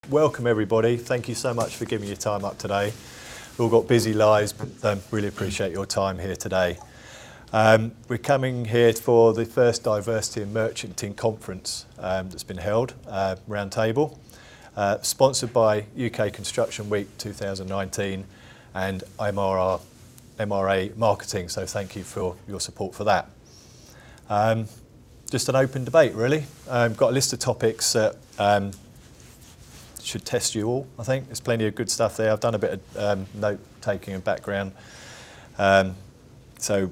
welcome everybody. Thank you so much for giving your time up today. We've all got busy lives, but really appreciate your time here today. We're coming here for the first Diversity in Merchanting Conference that's been held, roundtable, sponsored by UK Construction Week 2019 and MRA Marketing, so thank you for your support for that. Just an open debate, really. Got a list of topics that should test you all, I think. There's plenty of good stuff there. I've done a bit of note-taking and background. So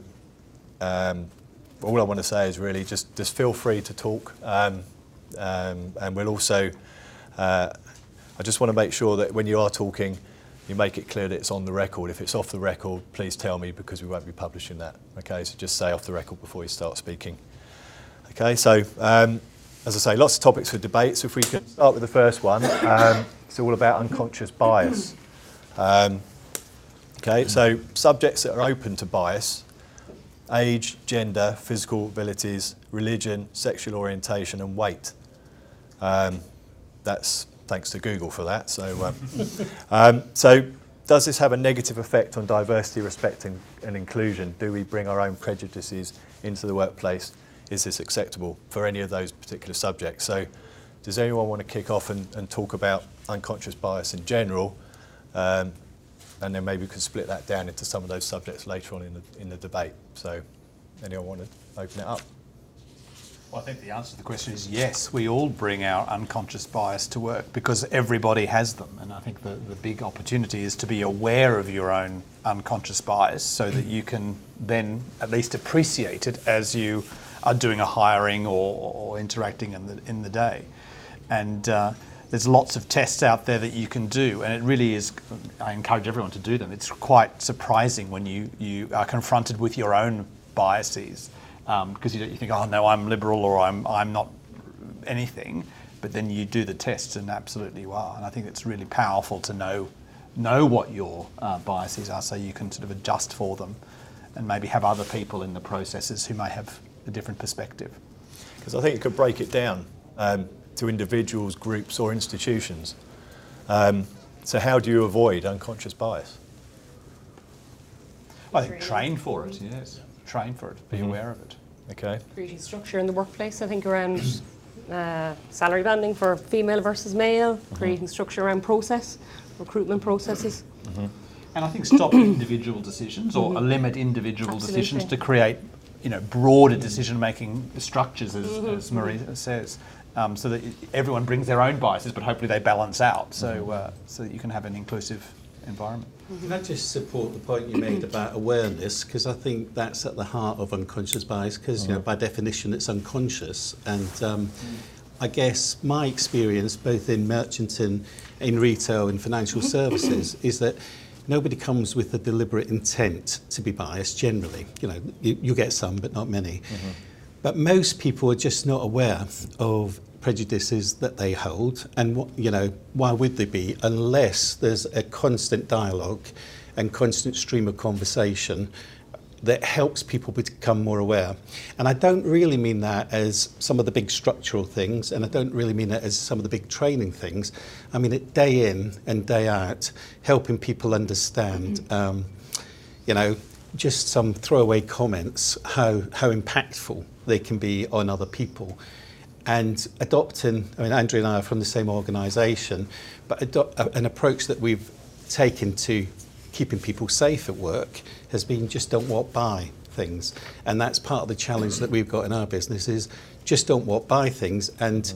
all I want to say is really just feel free to talk. And we'll also, I just want to make sure that when you are talking, you make it clear that it's on the record. If it's off the record, please tell me because we won't be publishing that. Okay, so just say off the record before you start speaking. Okay, so as I say, lots of topics for debate. So if we can start with the first one, it's all about unconscious bias. Okay, so subjects that are open to bias: age, gender, physical abilities, religion, sexual orientation, and weight. That's thanks to Google for that. So, so does this have a negative effect on diversity, respect, and inclusion? Do we bring our own prejudices into the workplace? Is this acceptable for any of those particular subjects? So, does anyone want to kick off and talk about unconscious bias in general? And then maybe we can split that down into some of those subjects later on in the debate. So, anyone want to open it up? Well, I think the answer to the question is yes, we all bring our unconscious bias to work because everybody has them. And I think the big opportunity is to be aware of your own unconscious bias so that you can then at least appreciate it as you are doing a hiring or interacting in the day. And there's lots of tests out there that you can do, and it really is, I encourage everyone to do them. It's quite surprising when you are confronted with your own biases. Because you think, oh no, I'm liberal or I'm not anything, but then you do the tests and absolutely you are. And I think it's really powerful to know what your biases are, so you can sort of adjust for them, and maybe have other people in the processes who may have a different perspective. Because I think you could break it down to individuals, groups, or institutions. So how do you avoid unconscious bias? I think train for it. Yes. Train for it, be aware of it. Okay. Creating structure in the workplace, I think, around salary banding for female versus male, creating structure around process, recruitment processes. And I think stop individual decisions or limit individual decisions to create, broader decision-making structures, as Marie says, so that everyone brings their own biases, but hopefully they balance out, so that you can have an inclusive environment. Can I just support the point you made about awareness, because I think that's at the heart of unconscious bias, because by definition it's unconscious, and I guess my experience both in merchanting, in retail and financial services is that nobody comes with a deliberate intent to be biased generally. You get some but not many. But most people are just not aware of prejudices that they hold, and why would they be unless there's a constant dialogue and constant stream of conversation that helps people become more aware. And I don't really mean that as some of the big structural things, and I don't really mean it as some of the big training things. I mean it day in and day out, helping people understand just some throwaway comments, how impactful they can be on other people. And adopting, Andrew and I are from the same organisation, but an approach that we've taken to keeping people safe at work has been just don't walk by things. And that's part of the challenge that we've got in our business is just don't walk by things. And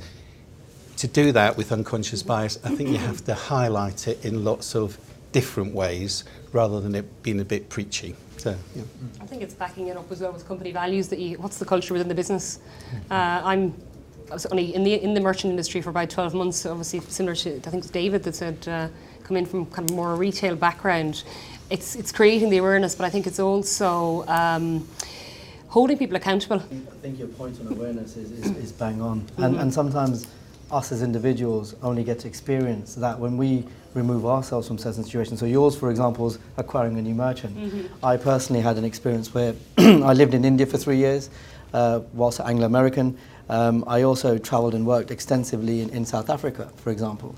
to do that with unconscious bias, I think you have to highlight it in lots of different ways rather than it being a bit preachy. So, yeah. I think it's backing it up as well with company values. What's the culture within the business? I was only in the merchant industry for about 12 months, obviously similar to, I think it was David that said, come in from kind of more a retail background. It's creating the awareness, but I think it's also holding people accountable. I think your point on awareness is bang on. And sometimes us as individuals only get to experience that when we remove ourselves from certain situations. So yours, for example, is acquiring a new merchant. I personally had an experience where I lived in India for 3 years, whilst Anglo-American. I also travelled and worked extensively in South Africa, for example.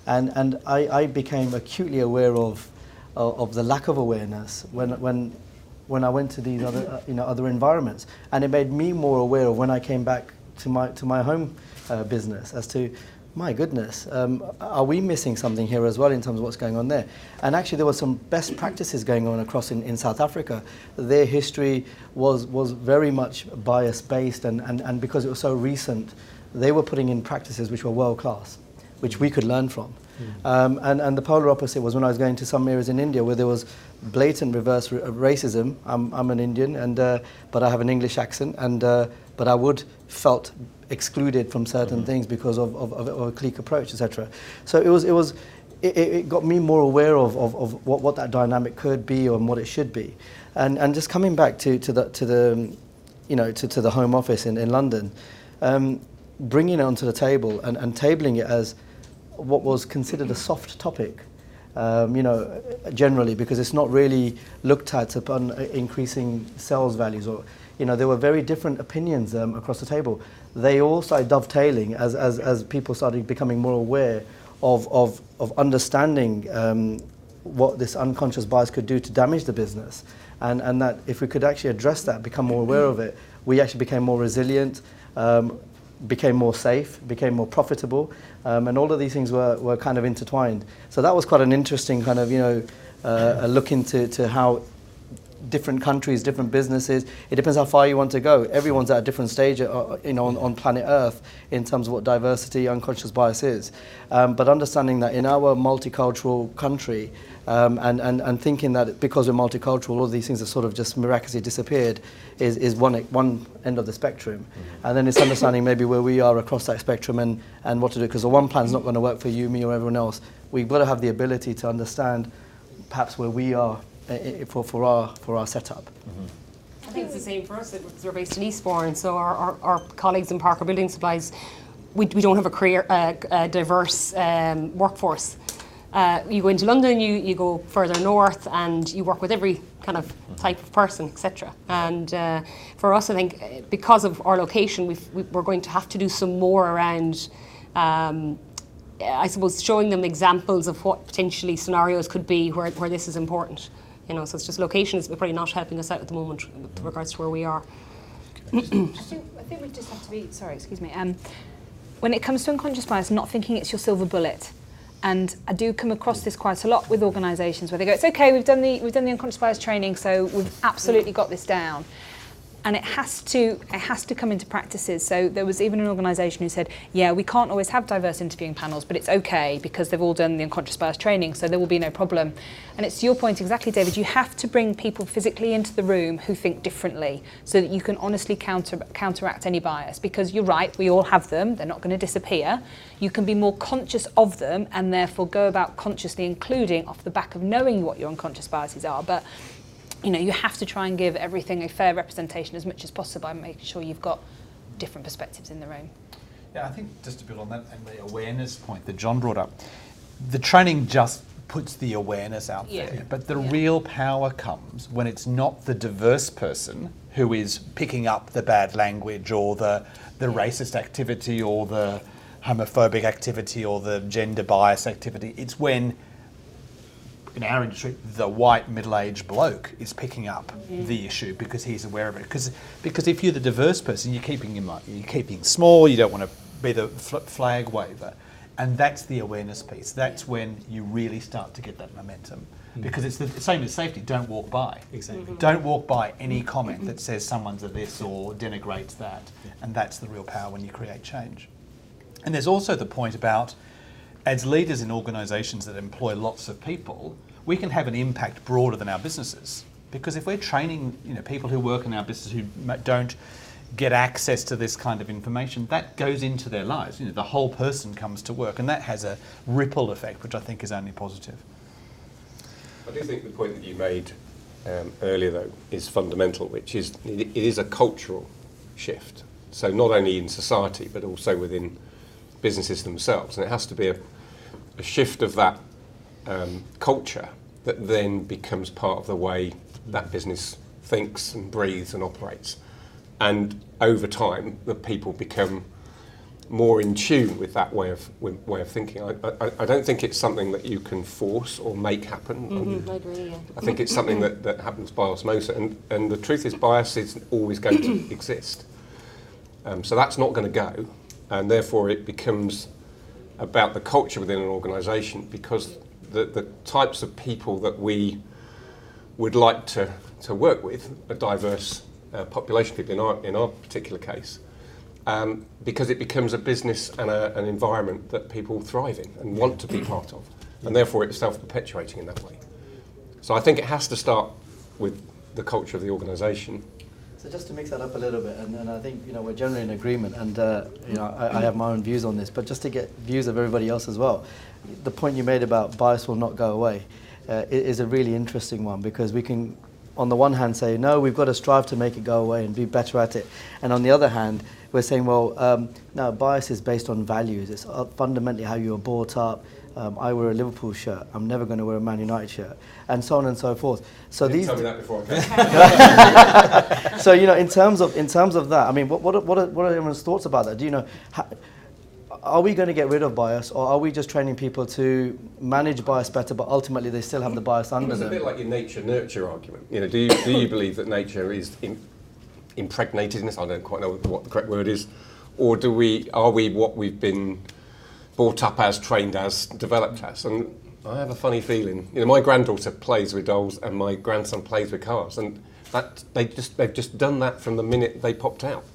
And I became acutely aware of the lack of awareness when I went to these other other environments, and it made me more aware of when I came back to my home business as to, my goodness, are we missing something here as well in terms of what's going on there? And actually there were some best practices going on across in South Africa. Their history was very much bias based, and because it was so recent, they were putting in practices which were world class, which we could learn from. And the polar opposite was when I was going to some areas in India where there was blatant reverse racism. I'm an Indian, and but I have an English accent, and but I felt excluded from certain things because of a clique approach, etc. So it got me more aware of what that dynamic could be and what it should be, and just coming back to the Home Office in London, bringing it onto the table and tabling it as what was considered a soft topic, generally, because it's not really looked at upon increasing sales values, or there were very different opinions across the table. They all started dovetailing as people started becoming more aware of understanding what this unconscious bias could do to damage the business, and that if we could actually address that, become more aware of it, we actually became more resilient, became more safe, became more profitable, and all of these things were kind of intertwined. So that was quite an interesting kind of a look into how different countries, different businesses, it depends how far you want to go. Everyone's at a different stage on planet Earth in terms of what diversity, unconscious bias is. But understanding that in our multicultural country, and thinking that because we're multicultural, all of these things have sort of just miraculously disappeared is one end of the spectrum. And then it's understanding maybe where we are across that spectrum and what to do, because the one plan's not going to work for you, me, or everyone else. We've got to have the ability to understand perhaps where we are for our setup. I think it's the same for us because we're based in Eastbourne, so our colleagues in Parker Building Supplies, we don't have a diverse workforce. You go into London, you go further north, and you work with every kind of type of person, etc. And for us, I think because of our location, we're going to have to do some more around, I suppose, showing them examples of what potentially scenarios could be where this is important. So it's just location is probably not helping us out at the moment with regards to where we are. I think we just have to be, when it comes to unconscious bias, not thinking it's your silver bullet. And I do come across this quite a lot with organisations where they go, it's okay, we've done the unconscious bias training, so we've absolutely got this down. And it has to come into practices. So there was even an organisation who said, yeah, we can't always have diverse interviewing panels, but it's okay because they've all done the unconscious bias training, so there will be no problem. And it's to your point exactly, David, you have to bring people physically into the room who think differently so that you can honestly counteract any bias. Because you're right, we all have them, they're not going to disappear. You can be more conscious of them and therefore go about consciously including off the back of knowing what your unconscious biases are. But you have to try and give everything a fair representation as much as possible and make sure you've got different perspectives in the room. Yeah, I think just to build on that and the awareness point that John brought up, the training just puts the awareness out there, but the real power comes when it's not the diverse person who is picking up the bad language or the racist activity or the homophobic activity or the gender bias activity. It's when, in our industry, the white middle-aged bloke is picking up the issue because he's aware of it. Because if you're the diverse person, you're keeping small. You don't want to be the flag waver, and that's the awareness piece. That's when you really start to get that momentum. Because it's the same as safety. Don't walk by. Exactly. Don't walk by any comment that says someone's a this or denigrates that, and that's the real power when you create change. And there's also the point about, as leaders in organisations that employ lots of people, we can have an impact broader than our businesses. Because if we're training people who work in our business who don't get access to this kind of information, that goes into their lives. The whole person comes to work, and that has a ripple effect, which I think is only positive. I do think the point that you made earlier, though, is fundamental, which is it is a cultural shift. So not only in society, but also within businesses themselves. And it has to be a shift of that culture that then becomes part of the way that business thinks and breathes and operates. And over time, the people become more in tune with that way of thinking. I don't think it's something that you can force or make happen. I agree, yeah. I think it's something that happens by osmosis, and the truth is bias is always going to exist. So that's not going to go, and therefore it becomes about the culture within an organisation, because the types of people that we would like to work with, a diverse population of people in our particular case, because it becomes a business and an environment that people thrive in and want to be part of, and therefore it's self-perpetuating in that way. So I think it has to start with the culture of the organisation. So just to mix that up a little bit, and I think we're generally in agreement, and I have my own views on this, but just to get views of everybody else as well, the point you made about bias will not go away is a really interesting one, because we can, on the one hand, say no, we've got to strive to make it go away and be better at it, and on the other hand, we're saying, well, no, bias is based on values. It's fundamentally how you were brought up. I wear a Liverpool shirt. I'm never going to wear a Man United shirt, and so on and so forth. So Didn't tell me that before I came. So in terms of that, I mean, what are everyone's thoughts about that? Do you know? Are we going to get rid of bias, or are we just training people to manage bias better, but ultimately they still have the bias under It's them? a bit like your nature-nurture argument. Do you believe that nature is impregnated in us? I don't quite know what the correct word is, or are we what we've been brought up as, trained as, developed as? And I have a funny feeling. My granddaughter plays with dolls, and my grandson plays with cars, and they've just done that from the minute they popped out.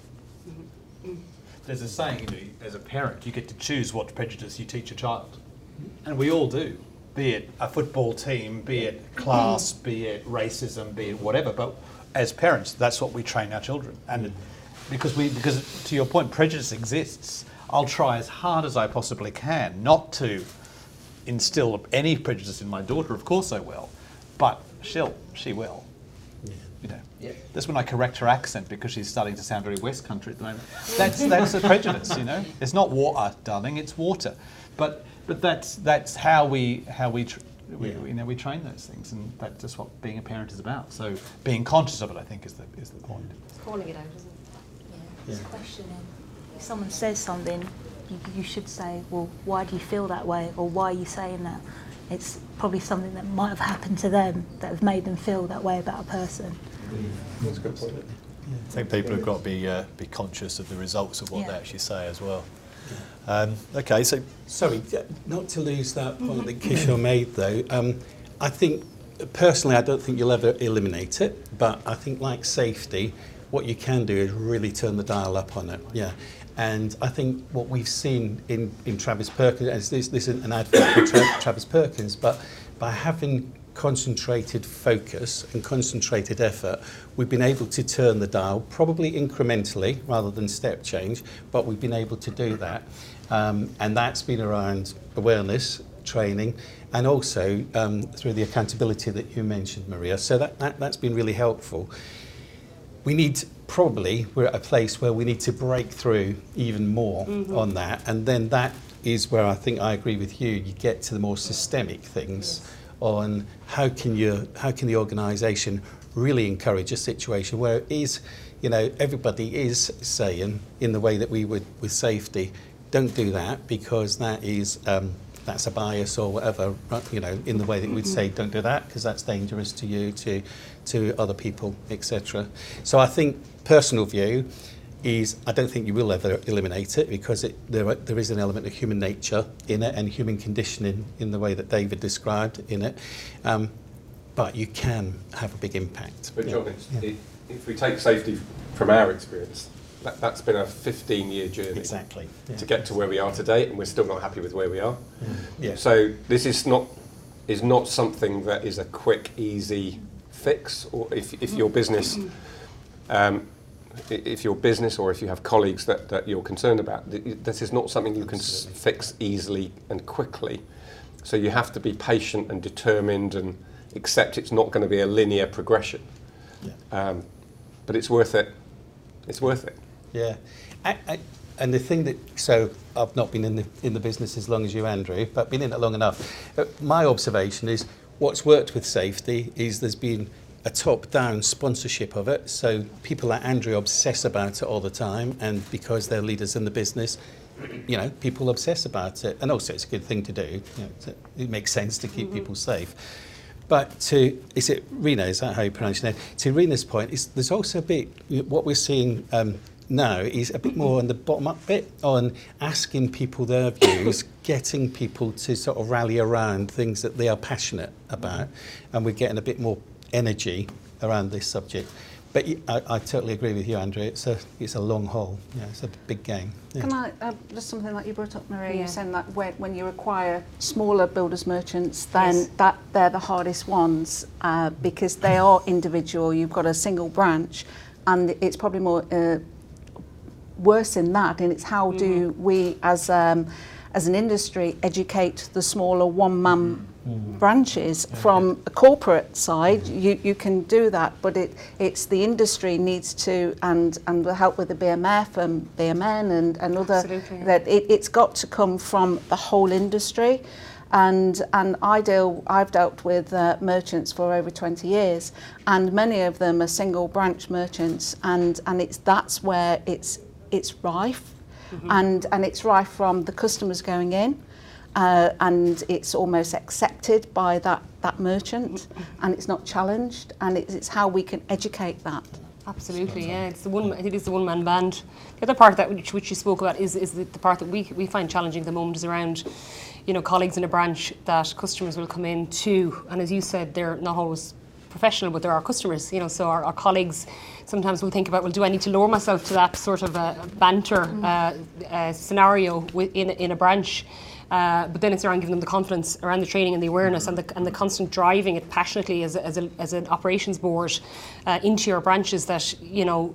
There's a saying, as a parent, you get to choose what prejudice you teach a child. And we all do, be it a football team, be it class, be it racism, be it whatever. But as parents, that's what we train our children. And because to your point, prejudice exists, I'll try as hard as I possibly can not to instill any prejudice in my daughter. Of course I will, but she will. Yeah. That's when I correct her accent, because she's starting to sound very West Country at the moment. That's a prejudice, It's not water, darling, it's water. But that's how we train those things, and that's just what being a parent is about. So being conscious of it, I think, is the point. It's calling it out, isn't it? Yeah, it's questioning. If someone says something, you should say, well, why do you feel that way, or why are you saying that? It's probably something that might have happened to them that have made them feel that way about a person. That's a good point. I think people have got to be conscious of the results of what they actually say as well. Okay, so Sorry, not to lose that point that Kishore made though. I think, personally, I don't think you'll ever eliminate it, but I think like safety, what you can do is really turn the dial up on it. Yeah. And I think what we've seen in Travis Perkins, this isn't an advert for Travis Perkins, but by having concentrated focus and concentrated effort, we've been able to turn the dial, probably incrementally rather than step change, but we've been able to do that. And that's been around awareness, training, and also through the accountability that you mentioned, Maria. So that's been really helpful. We're at a place where we need to break through even more on that, and then that is where I think I agree with you. You get to the more systemic things on how can the organisation really encourage a situation where it is, everybody is saying in the way that we would with safety, don't do that because that is that's a bias or whatever, in the way that we'd say don't do that because that's dangerous to you, to other people, etc. So I think personal view is I don't think you will ever eliminate it because there is an element of human nature in it and human conditioning in the way that David described in it. But you can have a big impact. But John, if we take safety from our experience, that's been a 15-year journey. Exactly. Yeah. To get to where we are today, and we're still not happy with where we are. Yeah. So this is not something that is a quick, easy fix. Or if your business, or if you have colleagues that you're concerned about, this is not something you can fix easily and quickly. So you have to be patient and determined and accept it's not going to be a linear progression. Yeah. But it's worth it. It's worth it. Yeah, and the thing so I've not been in the business as long as you, Andrew, but been in it long enough. My observation is what's worked with safety is there's been a top-down sponsorship of it. So people like Andrew obsess about it all the time, and because they're leaders in the business, you know, people obsess about it, and also it's a good thing to do. You know, it makes sense to keep people safe. But is it Rena? Is that how you pronounce your name? To Rena's point, there's also a bit what we're seeing now is a bit more on the bottom-up bit, on asking people their views, getting people to sort of rally around things that they are passionate about, and we're getting a bit more energy around this subject. But I totally agree with you, Andrea. It's a long haul. Yeah, it's a big game. Yeah. Can I just something like you brought up, Maria? Yeah. You saying that when you acquire smaller builders merchants, then that they're the hardest ones because they are individual. You've got a single branch, and it's probably more worse in that. And it's how do we, as an industry, educate the smaller one-man branches from a corporate side? You can do that, but it's the industry needs to, and the help with the BMF and BMN and other, that it's got to come from the whole industry. And I've dealt with merchants for over 20 years, and many of them are single branch merchants, and that's where it's rife, and it's rife from the customers going in. And it's almost accepted by that merchant, and it's not challenged, and it's how we can educate that. Absolutely, yeah. I think it's the one-man band. The other part of that, which you spoke about, is the part that we find challenging at the moment is around, you know, colleagues in a branch that customers will come in to, and as you said, they're not always professional, but they're our customers, you know, so our colleagues sometimes will think about, well, do I need to lower myself to that sort of a banter scenario in a branch? But then it's around giving them the confidence around the training and the awareness and the constant driving it passionately as an operations board into your branches that, you know,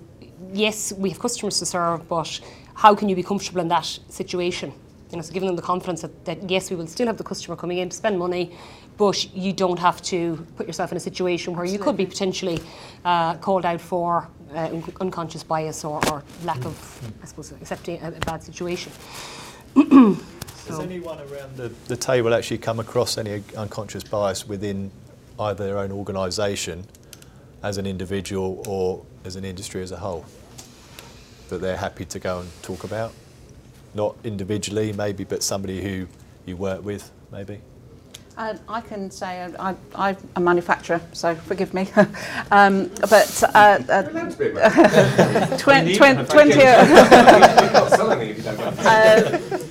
yes, we have customers to serve, but how can you be comfortable in that situation? You know, so giving them the confidence that yes, we will still have the customer coming in to spend money, but you don't have to put yourself in a situation where you could be potentially called out for unconscious bias or lack of, I suppose, accepting a bad situation. Has anyone around the table actually come across any unconscious bias within either their own organisation as an individual or as an industry as a whole that they're happy to go and talk about? Not individually maybe, but somebody who you work with maybe? I can say I'm a manufacturer, so forgive me. But 20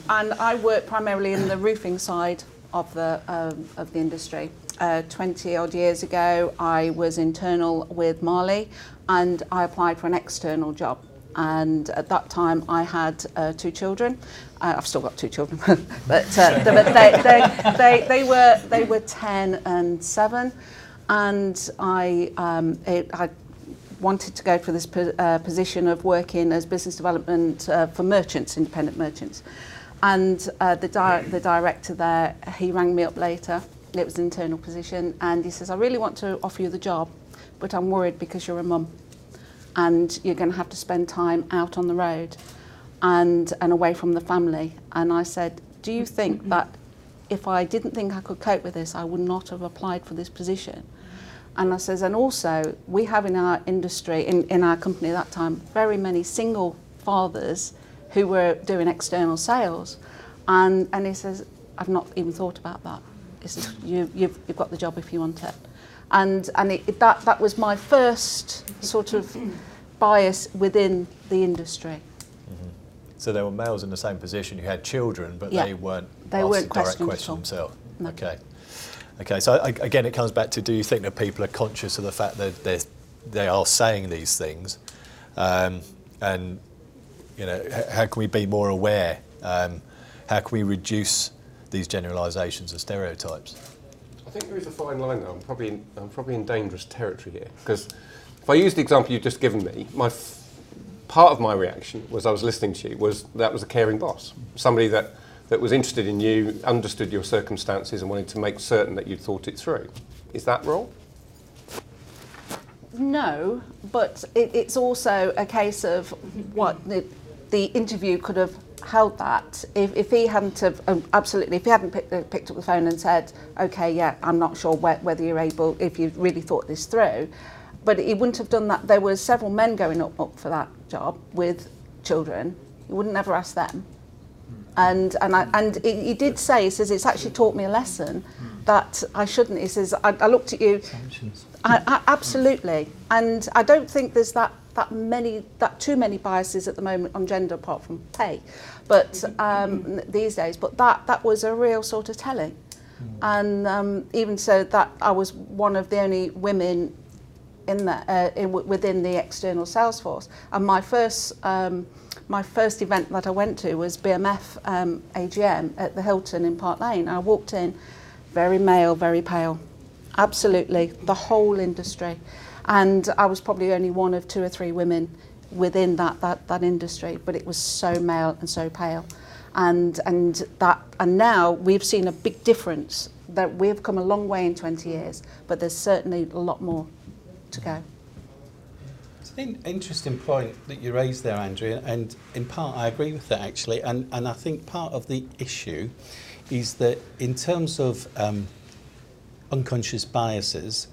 and I work primarily in the roofing side of the industry. 20 odd years ago, I was internal with Marley, and I applied for an external job. And at that time, I had 2 children. I've still got 2 children, but they were 10 and 7, and I wanted to go for this position of working as business development for merchants, independent merchants. And the director there, he rang me up later. It was an internal position, and he says, "I really want to offer you the job, but I'm worried because you're a mum, and you're going to have to spend time out on the road and away from the family." And I said, "Do you think that if I didn't think I could cope with this, I would not have applied for this position?" And I says, "And also, we have in our industry, in our company at that time, very many single fathers who were doing external sales." And he says, "I've not even thought about that." He says, you've got the job if you want it." And that was my first sort of bias within the industry. Mm-hmm. So there were males in the same position who had children, but they weren't asked a direct question themselves. No. Okay. So again, it comes back to: do you think that people are conscious of the fact that they are saying these things, and you know, how can we be more aware? How can we reduce these generalisations and stereotypes? I think there is a fine line though. I'm probably in dangerous territory here, because if I use the example you've just given me, part of my reaction was I was listening to you was that was a caring boss, somebody that was interested in you, understood your circumstances, and wanted to make certain that you'd thought it through. Is that wrong? No, but it's also a case of what the interview could have held that if he hadn't have absolutely, if he hadn't picked up the phone and said, "Okay, yeah, I'm not sure whether you're able, if you really thought this through," but he wouldn't have done that. There were several men going up for that job with children. He wouldn't never ask them. And he did say, he says, it's actually taught me a lesson that I shouldn't. He says, I looked at you. I absolutely. And I don't think there's that too many biases at the moment on gender, apart from pay, but these days. But that was a real sort of telling. And even so, that I was one of the only women in that within the external sales force. And my first event that I went to was BMF AGM at the Hilton in Park Lane. I walked in, very male, very pale, absolutely, the whole industry. And I was probably only one of 2 or 3 women within that industry, but it was so male and so pale. And now we've seen a big difference, that we've come a long way in 20 years, but there's certainly a lot more to go. It's an interesting point that you raised there, Andrea, and in part I agree with that actually, and I think part of the issue is that in terms of unconscious biases,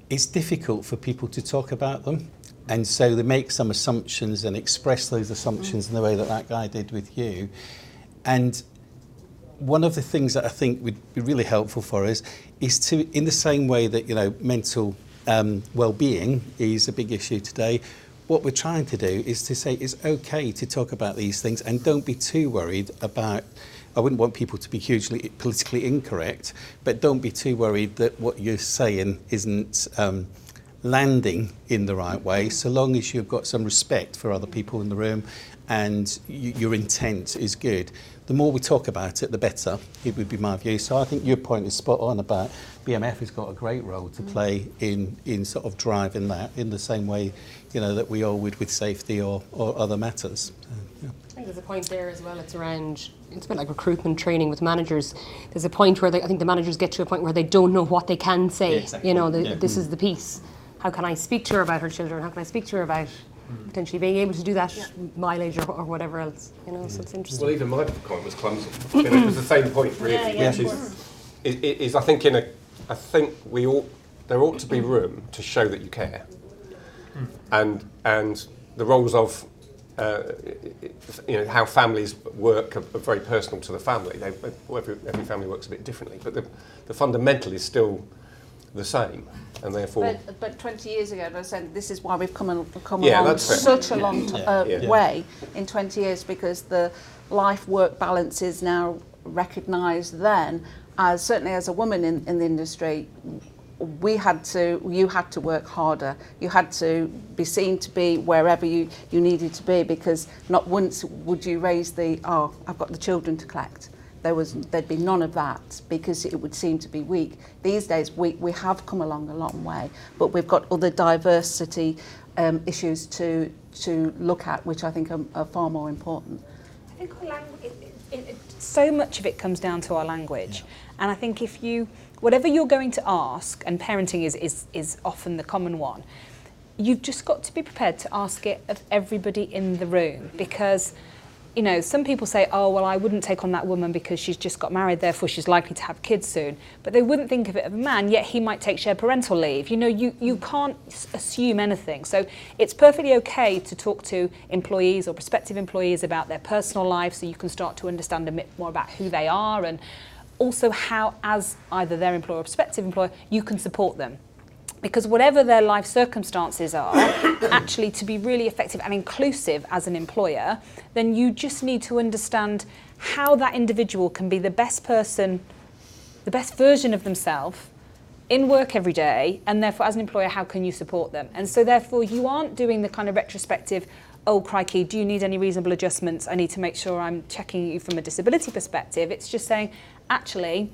it's difficult for people to talk about them, and so they make some assumptions and express those assumptions in the way that guy did with you. And one of the things that I think would be really helpful for us is to, in the same way that, you know, mental well-being is a big issue today, what we're trying to do is to say it's okay to talk about these things, and don't be too worried about, I wouldn't want people to be hugely politically incorrect, but don't be too worried that what you're saying isn't landing in the right way, so long as you've got some respect for other people in the room and your intent is good. The more we talk about it, the better, it would be my view. So I think your point is spot on about BMF has got a great role to play in sort of driving that in the same way, you know, that we all would with safety or other matters. Yeah. I think there's a point there as well. It's a bit like recruitment training with managers. There's a point where I think the managers get to a point where they don't know what they can say. Yeah, exactly. You know, this is the piece. How can I speak to her about her children? How can I speak to her about potentially being able to do that mileage or whatever else? You know, so it's interesting. Well, even my comment was clumsy. You know, it was the same point, really, which is I think there ought to be room to show that you care, and the roles of how families work are very personal to the family. Every family works a bit differently, but the fundamental is still the same, and therefore. But 20 years ago, I said this is why we've come along that's such a long way in 20 years, because the life-work balance is now recognised then as, certainly as a woman in the industry, you had to work harder. You had to be seen to be wherever you needed to be, because not once would you raise I've got the children to collect. There'd be none of that, because it would seem to be weak. These days we have come along a long way, but we've got other diversity issues to look at, which I think are far more important. I think our language, so much of it comes down to our language, and I think whatever you're going to ask, and parenting is often the common one, you've just got to be prepared to ask it of everybody in the room, because you know, some people say, oh, well, I wouldn't take on that woman because she's just got married, therefore she's likely to have kids soon. But they wouldn't think of it of a man, yet he might take shared parental leave. You know, you can't assume anything. So it's perfectly okay to talk to employees or prospective employees about their personal life, so you can start to understand a bit more about who they are, and also how, as either their employer or prospective employer, you can support them. Because whatever their life circumstances are, actually to be really effective and inclusive as an employer, then you just need to understand how that individual can be the best person, the best version of themselves in work every day, and therefore as an employer, how can you support them? And so therefore you aren't doing the kind of retrospective, oh crikey, do you need any reasonable adjustments? I need to make sure I'm checking you from a disability perspective. It's just saying, actually,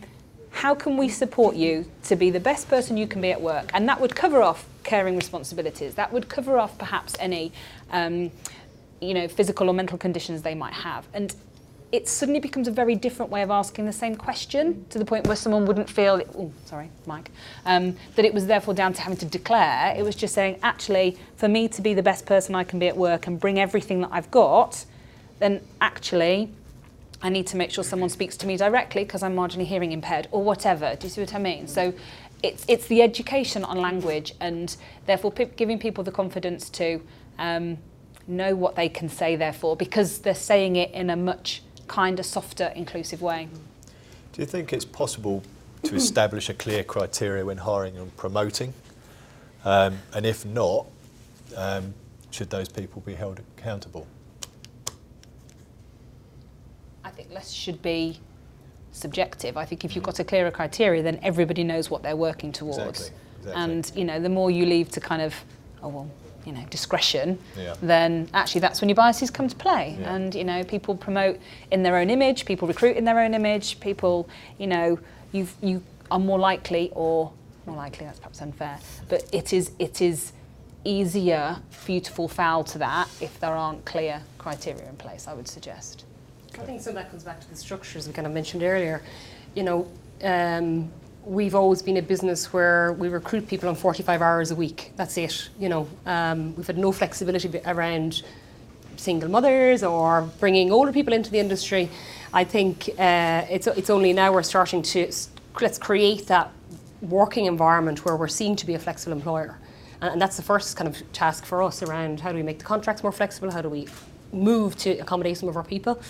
how can we support you to be the best person you can be at work? And that would cover off caring responsibilities. That would cover off perhaps any physical or mental conditions they might have. And it suddenly becomes a very different way of asking the same question, to the point where someone wouldn't feel, that it was therefore down to having to declare. It was just saying, actually, for me to be the best person I can be at work and bring everything that I've got, then actually I need to make sure someone speaks to me directly because I'm marginally hearing impaired, or whatever. Do you see what I mean? So it's the education on language, and therefore giving people the confidence to know what they can say, therefore, because they're saying it in a much kinder, softer, inclusive way. Do you think it's possible to establish a clear criteria when hiring and promoting? And if not, should those people be held accountable? I think less should be subjective. I think if you've got a clearer criteria, then everybody knows what they're working towards. Exactly. And, you know, the more you leave to kind of, oh, well, you know, discretion, Yeah. then actually that's when your biases come to play. Yeah. And, you know, people promote in their own image, people recruit in their own image, people, you know, you are more likely, that's perhaps unfair, but it is easier for you to fall foul to that if there aren't clear criteria in place, I would suggest. I think some of that comes back to the structures we kind of mentioned earlier. You know, we've always been a business where we recruit people on 45 hours a week. That's it. You know, we've had no flexibility around single mothers or bringing older people into the industry. I think it's only now we're starting to let's create that working environment where we're seen to be a flexible employer. And that's the first kind of task for us around how do we make the contracts more flexible, how do we move to accommodate some of our people.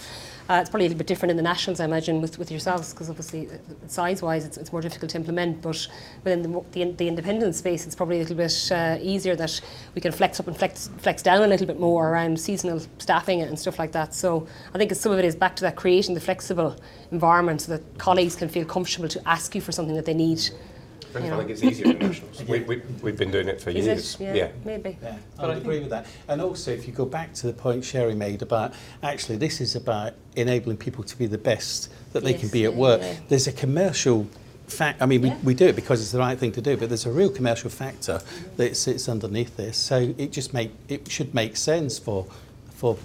It's probably a little bit different in the nationals, I imagine, with yourselves, because obviously size-wise it's more difficult to implement, but within the independent space it's probably a little bit easier that we can flex up and flex down a little bit more around seasonal staffing and stuff like that. So I think some of it is back to that creating the flexible environment so that colleagues can feel comfortable to ask you for something that they need. I think it's easier in nationals. We've been doing it for Is years. it? Yeah, maybe. Yeah, I would agree with that. And also, if you go back to the point Sherry made about, actually, this is about enabling people to be the best that they can be at work. Yeah. There's a commercial fact. I mean, we do it because it's the right thing to do, but there's a real commercial factor that sits underneath this. So it should make sense for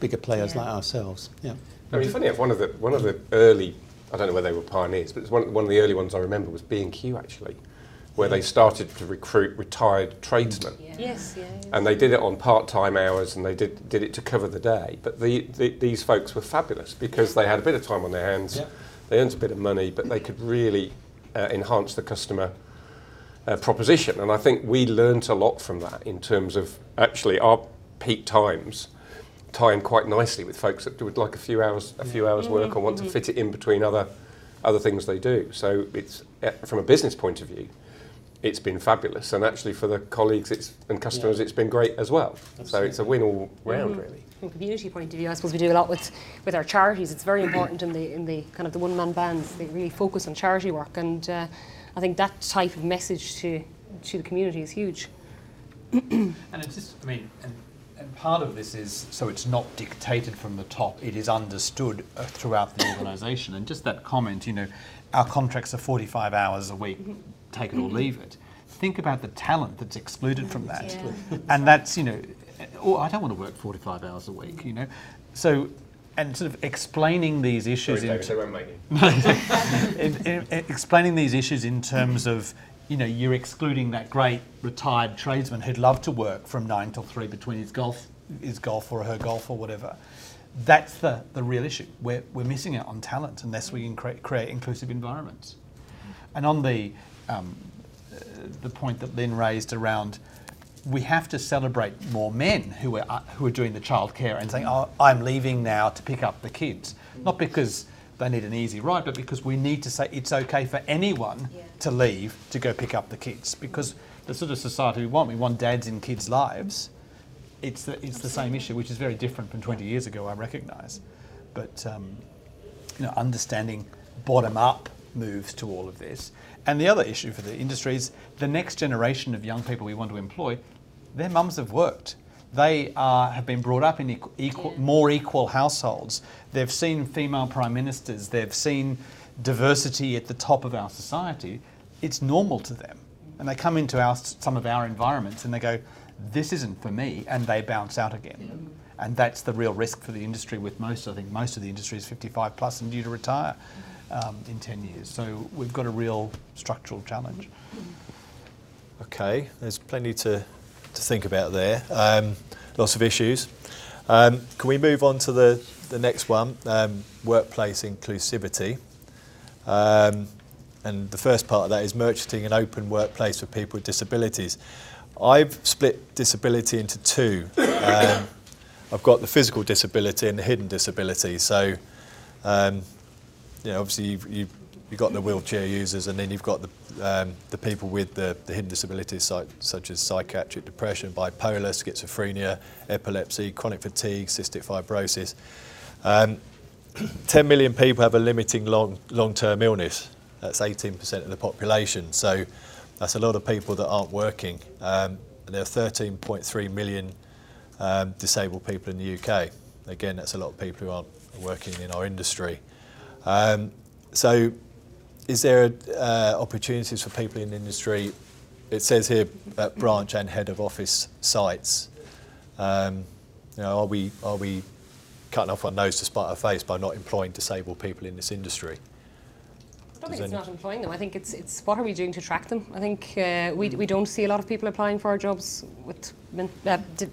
bigger players like ourselves. Yeah. I mean, funny enough, one of the early, I don't know whether they were pioneers, but it's one of the early ones I remember was B&Q actually, where they started to recruit retired tradesmen. Yes, yeah. And they did it on part-time hours, and they did it to cover the day. But these folks were fabulous because they had a bit of time on their hands, they earned a bit of money, but they could really enhance the customer proposition. And I think we learnt a lot from that in terms of actually our peak times tie in quite nicely with folks that do like a few hours work or want to fit it in between other things they do. So it's from a business point of view, it's been fabulous, and actually for the colleagues and customers, it's been great as well. Absolutely. So it's a win all round, really. From a community point of view, I suppose we do a lot with our charities. It's very important in the kind of the one-man bands. They really focus on charity work, and I think that type of message to the community is huge. And it's just, I mean, and part of this is so it's not dictated from the top. It is understood throughout the organisation. And just that comment, you know, our contracts are 45 hours a week. Take it or leave it. Think about the talent that's excluded from that. Yeah. And that's, you know, I don't want to work 45 hours a week, you know. So, and sort of explaining these issues explaining these issues in terms of, you know, you're excluding that great retired tradesman who'd love to work from 9 till 3 between his golf or her golf or whatever. That's the real issue. We're missing out on talent unless we can create inclusive environments. And on the point that Lynn raised around, we have to celebrate more men who are doing the childcare and saying, "Oh, I'm leaving now to pick up the kids," not because they need an easy ride, but because we need to say it's okay for anyone to leave to go pick up the kids, because the sort of society we want dads in kids' lives. It's the same issue, which is very different from 20 years ago, I recognise, but you know, understanding bottom-up moves to all of this. And the other issue for the industry is the next generation of young people we want to employ, their mums have worked. They have been brought up in more equal households. They've seen female prime ministers. They've seen diversity at the top of our society. It's normal to them. And they come into some of our environments and they go, this isn't for me, and they bounce out again. And that's the real risk for the industry with most of the industry is 55 plus and due to retire in 10 years. So we've got a real structural challenge. Okay, there's plenty to think about there. Lots of issues. Can we move on to the next one, workplace inclusivity? And the first part of that is merchanting an open workplace for people with disabilities. I've split disability into two. I've got the physical disability and the hidden disability. So Obviously you've got the wheelchair users, and then you've got the people with the hidden disabilities such as psychiatric depression, bipolar, schizophrenia, epilepsy, chronic fatigue, cystic fibrosis. 10 million people have a limiting long-term illness. That's 18% of the population. So that's a lot of people that aren't working. And there are 13.3 million disabled people in the UK. Again, that's a lot of people who aren't working in our industry. So is there opportunities for people in the industry? It says here at branch and head of office sites. Are we cutting off our nose to spite our face by not employing disabled people in this industry? I don't think it's not employing them. I think it's what are we doing to attract them. I think we don't see a lot of people applying for our jobs with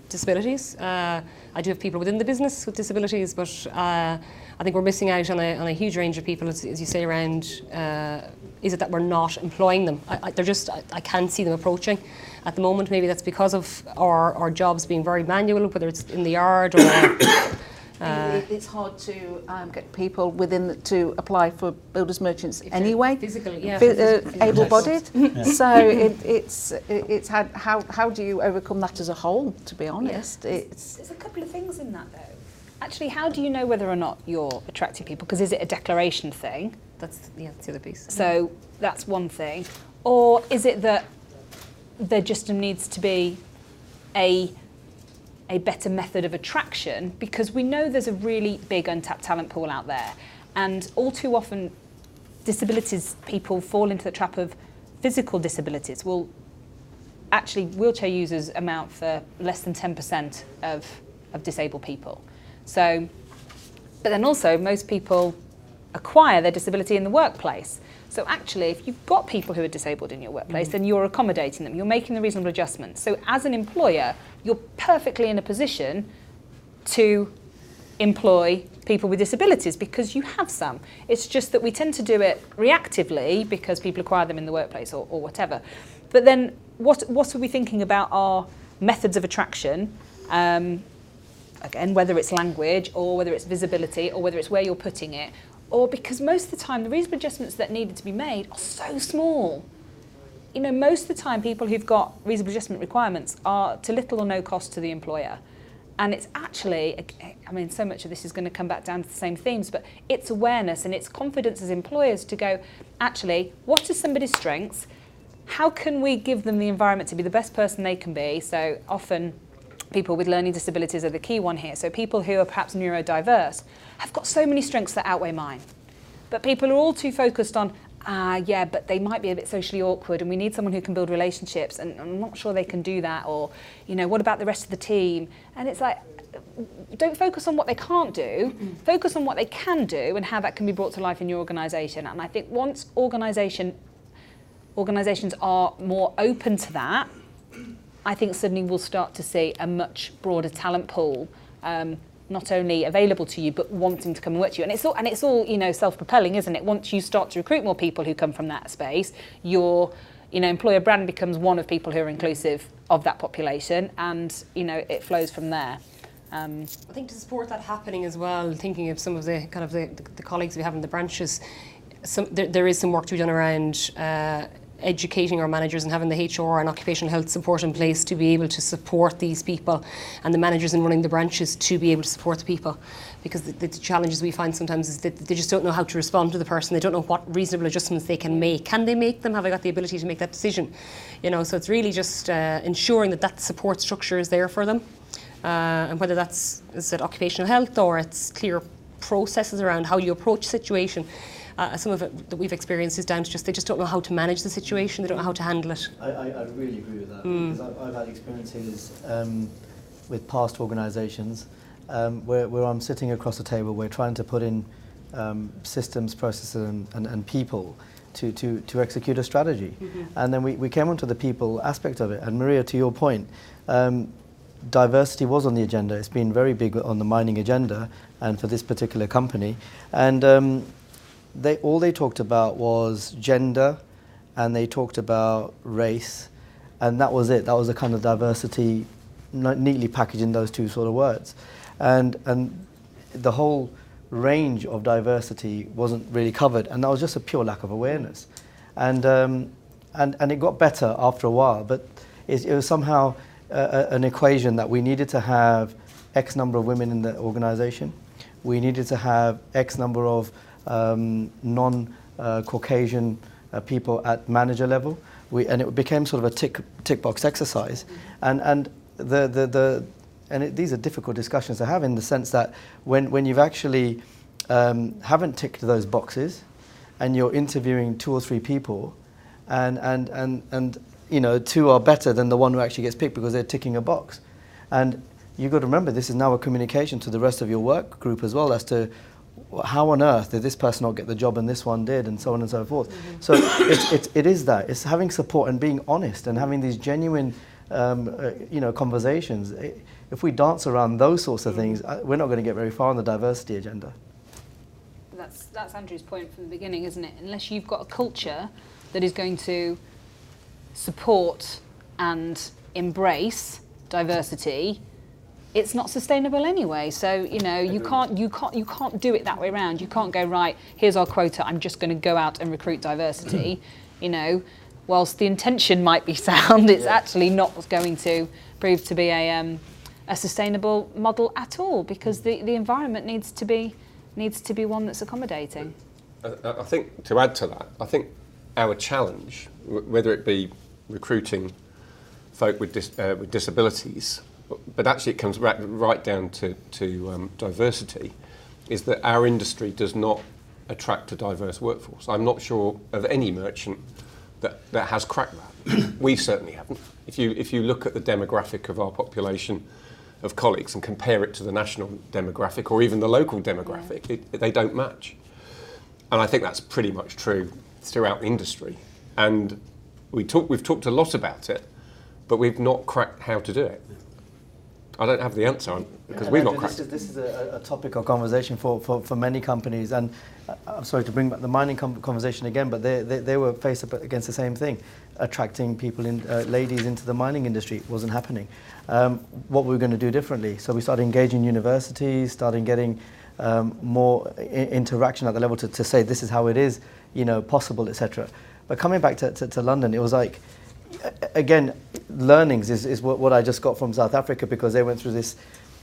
disabilities. I do have people within the business with disabilities, but I think we're missing out on a huge range of people, as you say, around is it that we're not employing them? I can't see them approaching at the moment. Maybe that's because of our jobs being very manual, whether it's in the yard or it's hard to get people to apply for builders merchants anyway. Physically, yeah. Able-bodied. So it's how do you overcome that as a whole? To be honest, There's a couple of things in that though. Actually, how do you know whether or not you're attracting people? Because is it a declaration thing? That's the other piece. So that's one thing. Or is it that there just needs to be a better method of attraction, because we know there's a really big untapped talent pool out there, and all too often disabilities people fall into the trap of physical disabilities. Well, actually wheelchair users amount for less than 10% of disabled people. So, but then also most people acquire their disability in the workplace. So actually, if you've got people who are disabled in your workplace, then you're accommodating them, you're making the reasonable adjustments. So as an employer, you're perfectly in a position to employ people with disabilities because you have some. It's just that we tend to do it reactively because people acquire them in the workplace or whatever. But then what are we thinking about our methods of attraction? Again, whether it's language or whether it's visibility or whether it's where you're putting it, or because most of the time the reasonable adjustments that needed to be made are so small. You know, most of the time people who've got reasonable adjustment requirements are to little or no cost to the employer. And it's actually, I mean, so much of this is going to come back down to the same themes, but it's awareness and it's confidence as employers to go, actually, what are somebody's strengths? How can we give them the environment to be the best person they can be? So often people with learning disabilities are the key one here. So people who are perhaps neurodiverse have got so many strengths that outweigh mine. But people are all too focused on, yeah, but they might be a bit socially awkward and we need someone who can build relationships and I'm not sure they can do that, or, you know, what about the rest of the team? And it's like, don't focus on what they can't do, focus on what they can do and how that can be brought to life in your organisation. And I think once organisations are more open to that, I think suddenly we'll start to see a much broader talent pool, not only available to you, but wanting to come and work to you. And it's all you know, self-propelling, isn't it? Once you start to recruit more people who come from that space, your employer brand becomes one of people who are inclusive of that population, and it flows from there. I think to support that happening as well, thinking of some of the kind of the colleagues we have in the branches, there is some work to be done around educating our managers and having the HR and occupational health support in place to be able to support these people, and the managers in running the branches to be able to support the people, because the challenges we find sometimes is that they just don't know how to respond to the person. They don't know what reasonable adjustments they can make. Can they make them? Have I got the ability to make that decision? So it's really just ensuring that support structure is there for them, and whether that's occupational health or it's clear processes around how you approach a situation. Some of it that we've experienced is down to they just don't know how to manage the situation, they don't know how to handle it. I really agree with that, because I've had experiences with past organisations where I'm sitting across the table, we're trying to put in systems, processes and people to execute a strategy. And then we came onto the people aspect of it, and Maria, to your point, diversity was on the agenda. It's been very big on the mining agenda and for this particular company. And all they talked about was gender, and they talked about race, and that was it. That was the kind of diversity neatly packaged in those two sort of words. And the whole range of diversity wasn't really covered, and that was just a pure lack of awareness. And it got better after a while, but it was somehow an equation that we needed to have X number of women in the organisation, we needed to have X number of non-Caucasian people at manager level, and it became sort of a tick box exercise, and these are difficult discussions to have, in the sense that when you've actually haven't ticked those boxes, and you're interviewing 2 or 3 people, and you know, 2 are better than the one who actually gets picked because they're ticking a box, and you've got to remember, this is now a communication to the rest of your work group as well, as to how on earth did this person not get the job and this one did, and so on and so forth. So it is that. It's having support and being honest and having these genuine conversations. If we dance around those sorts of things, we're not going to get very far on the diversity agenda. That's Andrew's point from the beginning, isn't it? Unless you've got a culture that is going to support and embrace diversity, it's not sustainable anyway. So you can't do it that way around. You can't go, right, here's our quota, I'm just going to go out and recruit diversity. Whilst the intention might be sound, it's actually not going to prove to be a sustainable model at all, because the environment needs to be one that's accommodating. I think, to add to that, I think our challenge, whether it be recruiting folk with disabilities, but actually it comes right down to diversity, is that our industry does not attract a diverse workforce. I'm not sure of any merchant that has cracked that. We certainly haven't. If you look at the demographic of our population of colleagues and compare it to the national demographic or even the local demographic, they don't match. And I think that's pretty much true throughout the industry. And we've talked a lot about it, but we've not cracked how to do it. I don't have the answer because we've not cracked it. This is a topic of conversation for many companies, and I'm sorry to bring back the mining conversation again, but they were faced up against the same thing. Attracting people, ladies into the mining industry wasn't happening. What we were going to do differently, so we started engaging universities, started getting more interaction at the level to say this is how it is, possible, etc. But coming back to London, it was like, again, learnings is what I just got from South Africa, because they went through this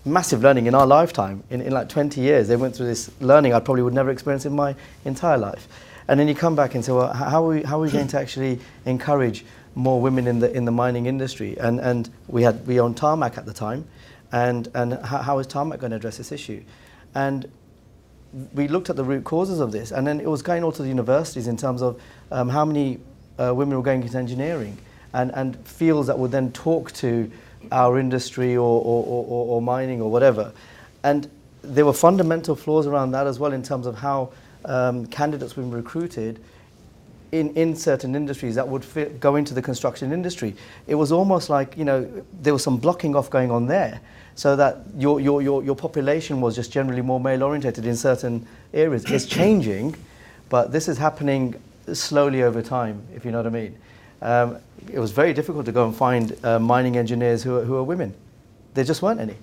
massive learning in our lifetime. In like 20 years, they went through this learning I probably would never experience in my entire life. And then you come back and say, well, how are we going to actually encourage more women in the mining industry? And we owned Tarmac at the time, and how is Tarmac going to address this issue? And we looked at the root causes of this, and then it was going all to the universities in terms of how many women were going into engineering, and fields that would then talk to our industry or mining or whatever. And there were fundamental flaws around that as well, in terms of how candidates were recruited in certain industries that would go into the construction industry. It was almost like, there was some blocking off going on there, so that your population was just generally more male orientated in certain areas. It's changing, but this is happening slowly over time, if you know what I mean. It was very difficult to go and find mining engineers who are women. There just weren't any,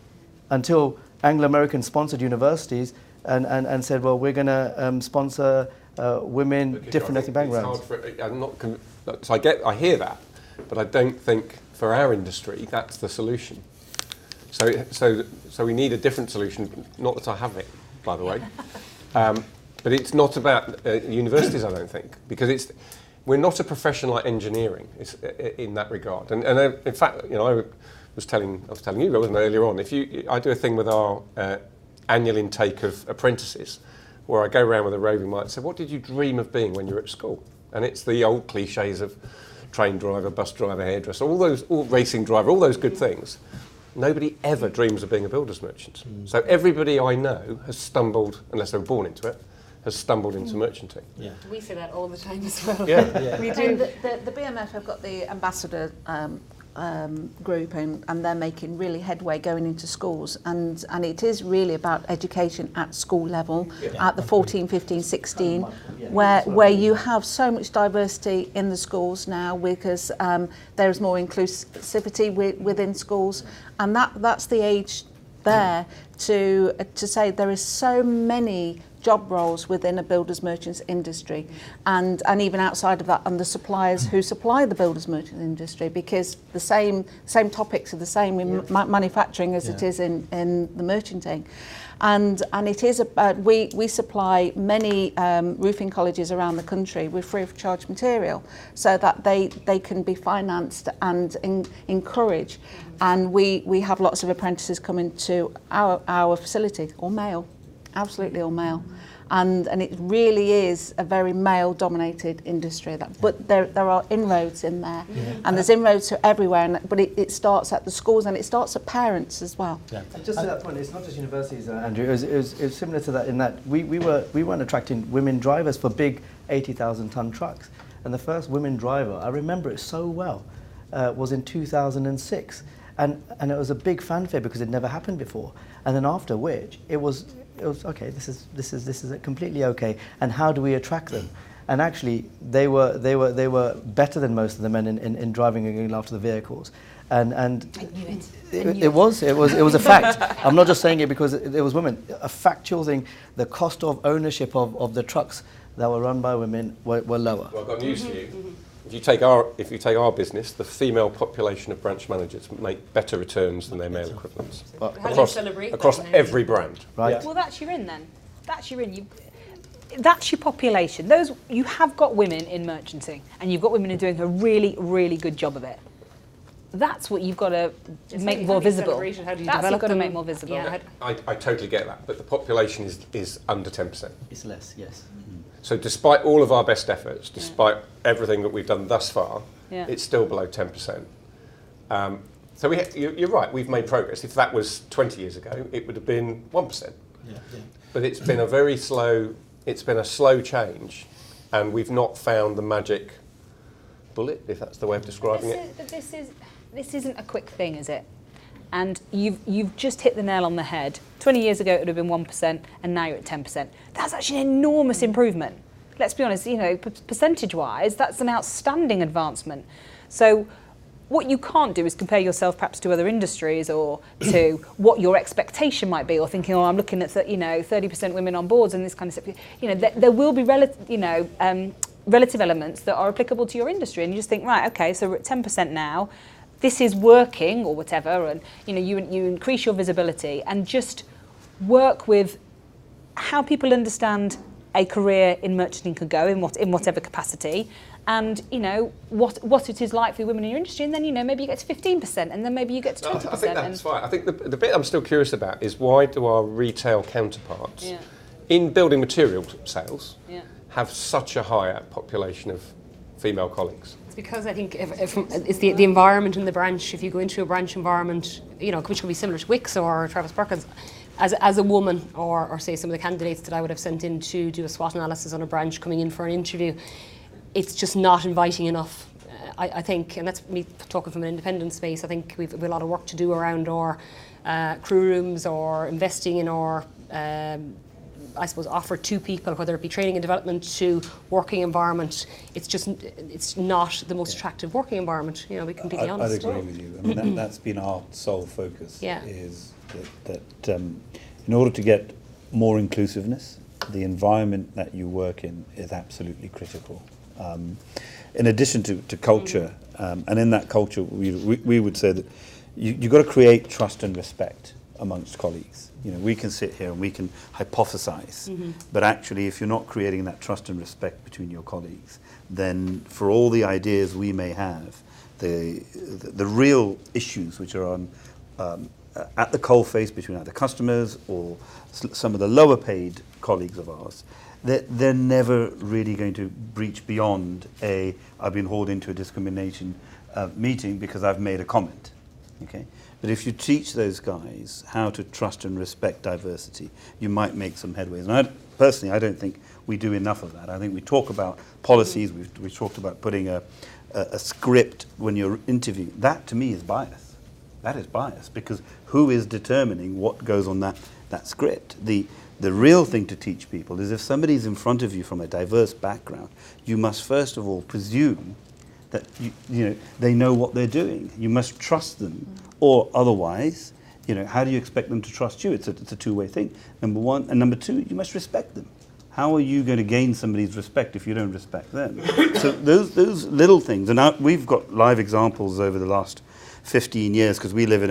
until Anglo-American sponsored universities and said, well, we're going to sponsor women, different ethnic backgrounds. I hear that, but I don't think for our industry that's the solution. So we need a different solution. Not that I have it, by the way, but it's not about universities, I don't think, because we're not a profession like engineering in that regard. And in fact, I was telling you, I wasn't earlier on. I do a thing with our annual intake of apprentices, where I go around with a roving mic and say, what did you dream of being when you were at school? And it's the old cliches of train driver, bus driver, hairdresser, all racing driver, all those good things. Nobody ever dreams of being a builder's merchant. So everybody I know has stumbled, unless they were born into it, has stumbled into merchanting. Yeah. We say that all the time as well. Yeah. We do. The BMF have got the ambassador group, and they're making really headway going into schools, and it is really about education at school level, at the 14, 15, 16, where you have so much diversity in the schools now, because there is more inclusivity within schools, and that's the age there to say there is so many job roles within a builders merchants industry, and even outside of that, and the suppliers who supply the builders merchant industry, because the same topics are the same in manufacturing as it is in the merchanting. And it is we supply many roofing colleges around the country with free of charge material, so that they can be financed and encouraged. And we have lots of apprentices coming to our facility, all male, absolutely all male. And it really is a very male-dominated industry. But there are inroads in there, and there's inroads to everywhere. But it starts at the schools, and it starts at parents as well. Yeah. Just to that point, it's not just universities, Andrew. It was similar to that in that we weren't attracting women drivers for big 80,000-ton trucks. And the first women driver, I remember it so well, was in 2006, and it was a big fanfare because it never happened before. And then after which it was okay. This is completely okay. And how do we attract them? And actually, they were better than most of the men in driving and going after the vehicles. And I knew it. It was a fact. I'm not just saying it because there was women. A factual thing. The cost of ownership of the trucks that were run by women were lower. Well, I've got news for you. If you take our business, the female population of branch managers make better returns than their male equivalents across every brand. Right. Yeah. Well, that's your in then. That's your in. That's your population. You have got women in merchanting, and you've got women who are doing a really, really good job of it. That's what you've got to make more visible. How do you That's what develop you've got to them? make more visible. Yeah. I totally get that, but the population is under 10%. It's less, yes. So despite all of our best efforts, despite everything that we've done thus far, Yeah. it's still below 10%. So you're right, we've made progress. If that was 20 years ago, it would have been 1%. Yeah. But it's been a slow change, and we've not found the magic bullet, if that's the way of describing it. But this isn't a quick thing, is it? And you've just hit the nail on the head. 20 years ago it would have been 1%, and now you're at 10%. That's actually an enormous improvement. Let's be honest, percentage-wise, that's an outstanding advancement. So what you can't do is compare yourself perhaps to other industries or to what your expectation might be, or thinking, I'm looking at 30% women on boards and this kind of stuff. There will be relative elements that are applicable to your industry, and you just think, right, okay, so we're at 10% now. This is working or whatever, and you increase your visibility and just work with how people understand a career in merchanting could go in whatever capacity, and what it is like for women in your industry, and then maybe you get to 15%, and then maybe you get to 20%. I think that's fine. I think the bit I'm still curious about is why do our retail counterparts in building material sales have such a higher population of female colleagues? It's because I think it's the environment in the branch. If you go into a branch environment, which could be similar to Wix or Travis Perkins, as a woman, or say some of the candidates that I would have sent in to do a SWOT analysis on a branch coming in for an interview, it's just not inviting enough. I think, and that's me talking from an independent space, I think we've a lot of work to do around our crew rooms, or investing in our offer to people, whether it be training and development to working environment. It's not the most attractive working environment. We can be honest. I'd agree with you. I mean, that's been our sole focus. Yeah. Is that in order to get more inclusiveness, the environment that you work in is absolutely critical. In addition to culture, and in that culture, we would say that you've got to create trust and respect amongst colleagues. We can sit here and we can hypothesize, but actually if you're not creating that trust and respect between your colleagues, then for all the ideas we may have, the real issues which are on at the coalface between either customers or some of the lower paid colleagues of ours, they're never really going to breach beyond I've been hauled into a discrimination meeting because I've made a comment. Okay? But if you teach those guys how to trust and respect diversity, you might make some headways. And personally, I don't think we do enough of that. I think we talk about policies, we've talked about putting a script when you're interviewing. That, to me, is bias. That is bias, because who is determining what goes on that script? The real thing to teach people is if somebody's in front of you from a diverse background, you must first of all presume that they know what they're doing. You must trust them, or otherwise You know, how do you expect them to trust you? It's a two-way thing, number one. And number two, you must respect them. How are you going to gain somebody's respect if you don't respect them? So those little things, and we've got live examples over the last 15 years because we live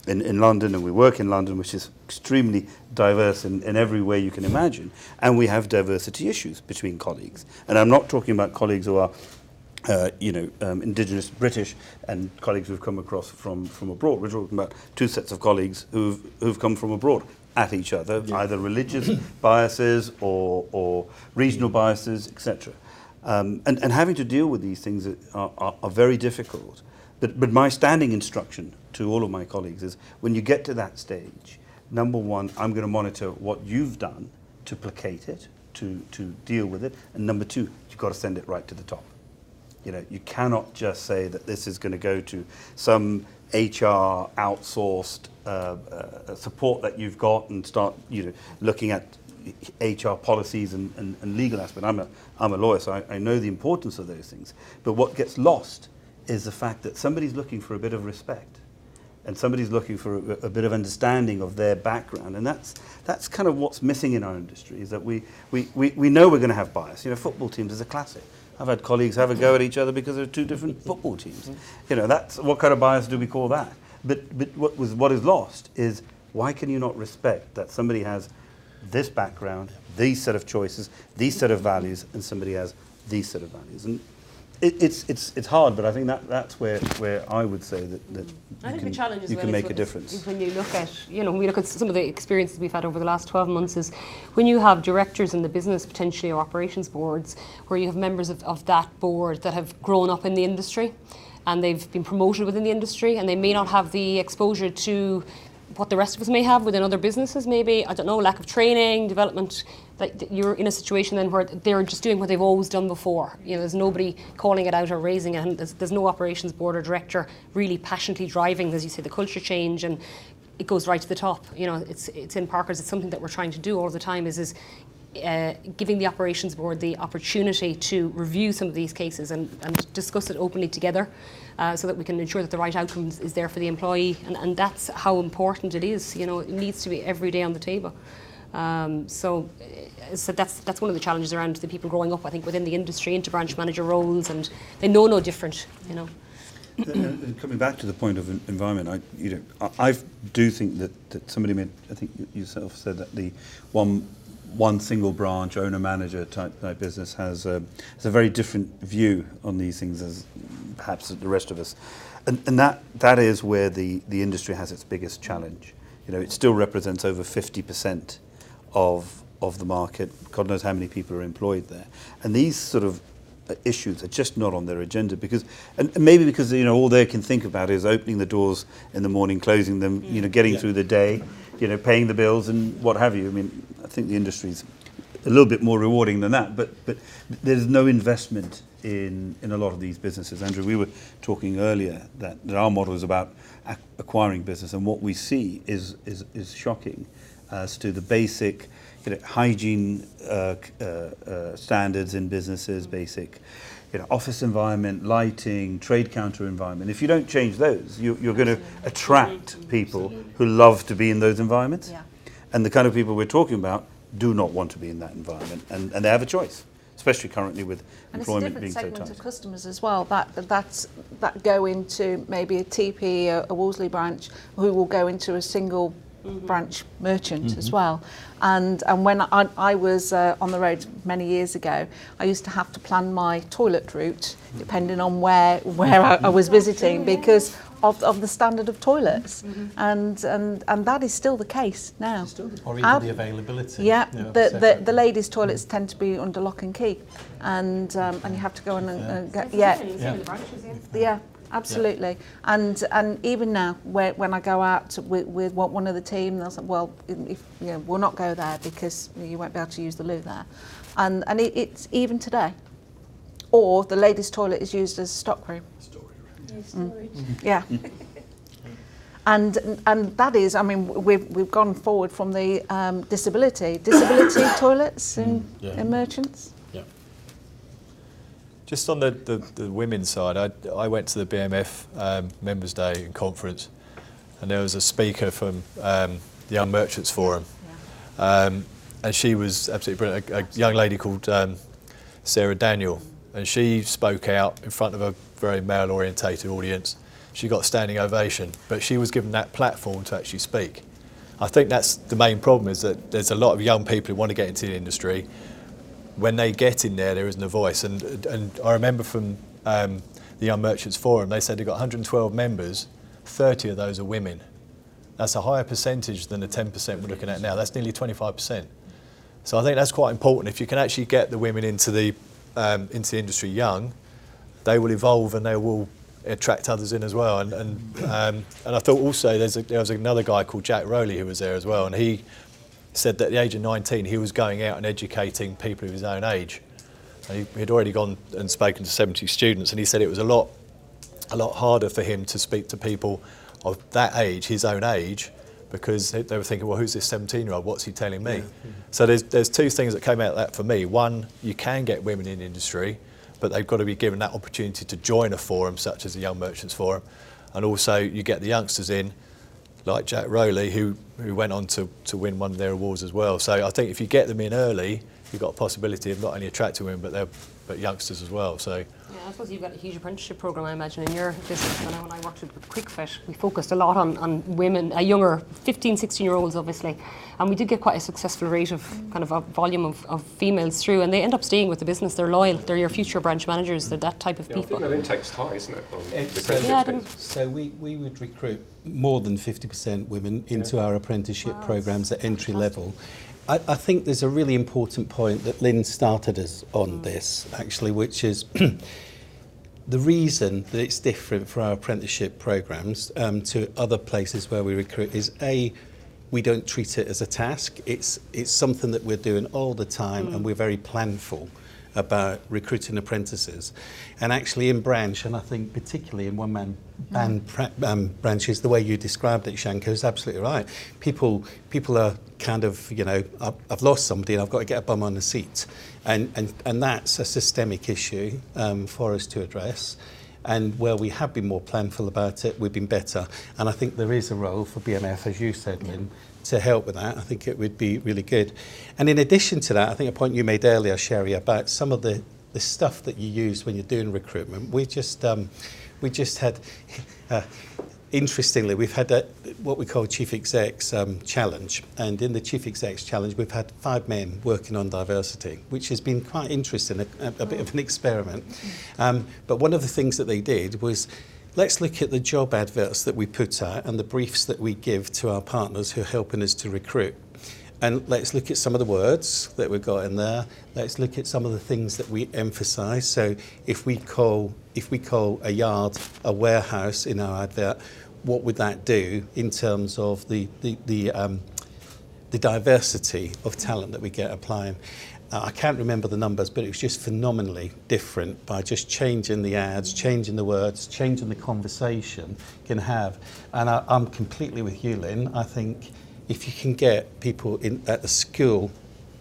in London and we work in London, which is extremely diverse in every way you can imagine, and we have diversity issues between colleagues. And I'm not talking about colleagues who are indigenous British and colleagues who've come across from abroad. We're talking about two sets of colleagues who've come from abroad at each other, either religious biases or regional biases, etc. And having to deal with these things are very difficult. But my standing instruction to all of my colleagues is when you get to that stage, number one, I'm going to monitor what you've done to placate it, to deal with it, and number two, you've got to send it right to the top. You know, you cannot just say that this is going to go to some HR outsourced support that you've got and start, looking at HR policies and legal aspect. I'm a lawyer, so I know the importance of those things. But what gets lost is the fact that somebody's looking for a bit of respect, and somebody's looking for a bit of understanding of their background, and that's kind of what's missing in our industry. Is that we know we're going to have bias. You know, football teams is a classic. I've had colleagues have a go at each other because they're two different football teams. You know, that's what kind of bias do we call that? But what is lost is why can you not respect that somebody has this background, these set of choices, these set of values, and somebody has these set of values? And it's hard, but I think that's where I would say that I think the challenge as you well can is make a difference. when you look at, when we look at some of the experiences we've had over the last 12 months is when you have directors in the business potentially or operations boards where you have members of that board that have grown up in the industry and they've been promoted within the industry and they may not have the exposure to what the rest of us may have within other businesses, maybe, I don't know, lack of training, development. Like you're in a situation then where they're just doing what they've always done before. You know, there's nobody calling it out or raising it, and there's no operations board or director really passionately driving, as you say, the culture change, and it goes right to the top. You know, it's in Parker's. It's something that we're trying to do all the time. Is giving the operations board the opportunity to review some of these cases and discuss it openly together. So that we can ensure that the right outcome is there for the employee, and that's how important it is. You know, it needs to be every day on the table. So that's one of the challenges around the people growing up, I think, within the industry into branch manager roles, and they know no different. You know. Coming back to the point of environment, I do think that somebody made, I think yourself said that the one single branch owner-manager type business has a very different view on these things as perhaps the rest of us, and that is where the industry has its biggest challenge. You know, it still represents over 50% of the market. God knows how many people are employed there, and these sort of issues are just not on their agenda because maybe all they can think about is opening the doors in the morning, closing them, getting through the day, paying the bills and what have you. I mean, I think the industry's a little bit more rewarding than that, but there's no investment in a lot of these businesses. Andrew, we were talking earlier that our model is about acquiring business, and what we see is shocking as to the basic hygiene standards in businesses, basic office environment, lighting, trade counter environment. If you don't change those, you're going to attract people who love to be in those environments. Yeah. And the kind of people we're talking about do not want to be in that environment, and they have a choice, especially currently with employment being so tight. And it's a different segment of customers as well that go into maybe a TP, a Wolseley branch, who will go into a single branch merchant as well. And when I was on the road many years ago, I used to have to plan my toilet route depending on where I was visiting because of the standard of toilets, and that is still the case now. Or even the availability. Yeah, the ladies' toilets tend to be under lock and key, and you have to go and get yeah. Absolutely, and even now, when I go out with one of the team, they'll say, "Well, we'll not go there because you won't be able to use the loo there," and it's even today. Or the ladies' toilet is used as a stockroom. Yeah. And that is, I mean, we've gone forward from the disability toilets in merchants. Just on the women's side, I went to the BMF Members' Day and conference, and there was a speaker from the Young Merchants Forum, and she was absolutely brilliant. A young lady called Sarah Daniel, and she spoke out in front of a very male-orientated audience. She got a standing ovation, but she was given that platform to actually speak. I think that's the main problem, is that there's a lot of young people who want to get into the industry. When they get in there isn't a voice. And I remember from the Young Merchants Forum, they said they've got 112 members, 30 of those are women. That's a higher percentage than the 10% we're looking at now. That's nearly 25%. So I think that's quite important. If you can actually get the women into the industry young, they will evolve and they will attract others in as well. And I thought also there was another guy called Jack Rowley who was there as well, and he said that at the age of 19 he was going out and educating people of his own age. And he'd already gone and spoken to 70 students, and he said it was a lot harder for him to speak to people of that age, his own age, because they were thinking, well, who's this 17-year-old? What's he telling me? So there's two things that came out of that for me. One, you can get women in the industry, but they've got to be given that opportunity to join a forum such as the Young Merchants Forum. And also you get the youngsters in, like Jack Rowley, who went on to win one of their awards as well. So I think if you get them in early, you've got a possibility of not only attracting women, but youngsters as well. So. Yeah, I suppose you've got a huge apprenticeship programme, I imagine, in your business. I know when I worked with QuickFit, we focused a lot on women, younger, 15, 16-year-olds, obviously. And we did get quite a successful rate of kind of a volume of females through, and they end up staying with the business. They're loyal. They're your future branch managers. They're that type of people. I think that intake's high, isn't it? So we would recruit more than 50% women into our apprenticeship programmes at entry level. I think there's a really important point that Lynn started us on this, actually, which is the reason that it's different for our apprenticeship programmes to other places where we recruit is, A, we don't treat it as a task. It's something that we're doing all the time, and we're very planful about recruiting apprentices. And actually in branch, and I think particularly in one-man band branches, the way you described it, Shanker, is absolutely right. People are kind of, I've lost somebody and I've got to get a bum on the seat. And that's a systemic issue for us to address. And where we have been more planful about it, we've been better. And I think there is a role for BMF, as you said, Lynn, to help with that. I think it would be really good. And in addition to that, I think a point you made earlier, Sherry, about some of the stuff that you use when you're doing recruitment. We just had, interestingly, we've had what we call Chief Exec's Challenge. And in the Chief Exec's Challenge, we've had 5 men working on diversity, which has been quite interesting, a bit of an experiment. But one of the things that they did was, let's look at the job adverts that we put out and the briefs that we give to our partners who are helping us to recruit. And let's look at some of the words that we've got in there. Let's look at some of the things that we emphasise. So if we call a yard a warehouse in our advert, what would that do in terms of the diversity of talent that we get applying? I can't remember the numbers, but it was just phenomenally different by just changing the ads, changing the words, changing the conversation can have. And I'm completely with you, Lynn. I think if you can get people in at the school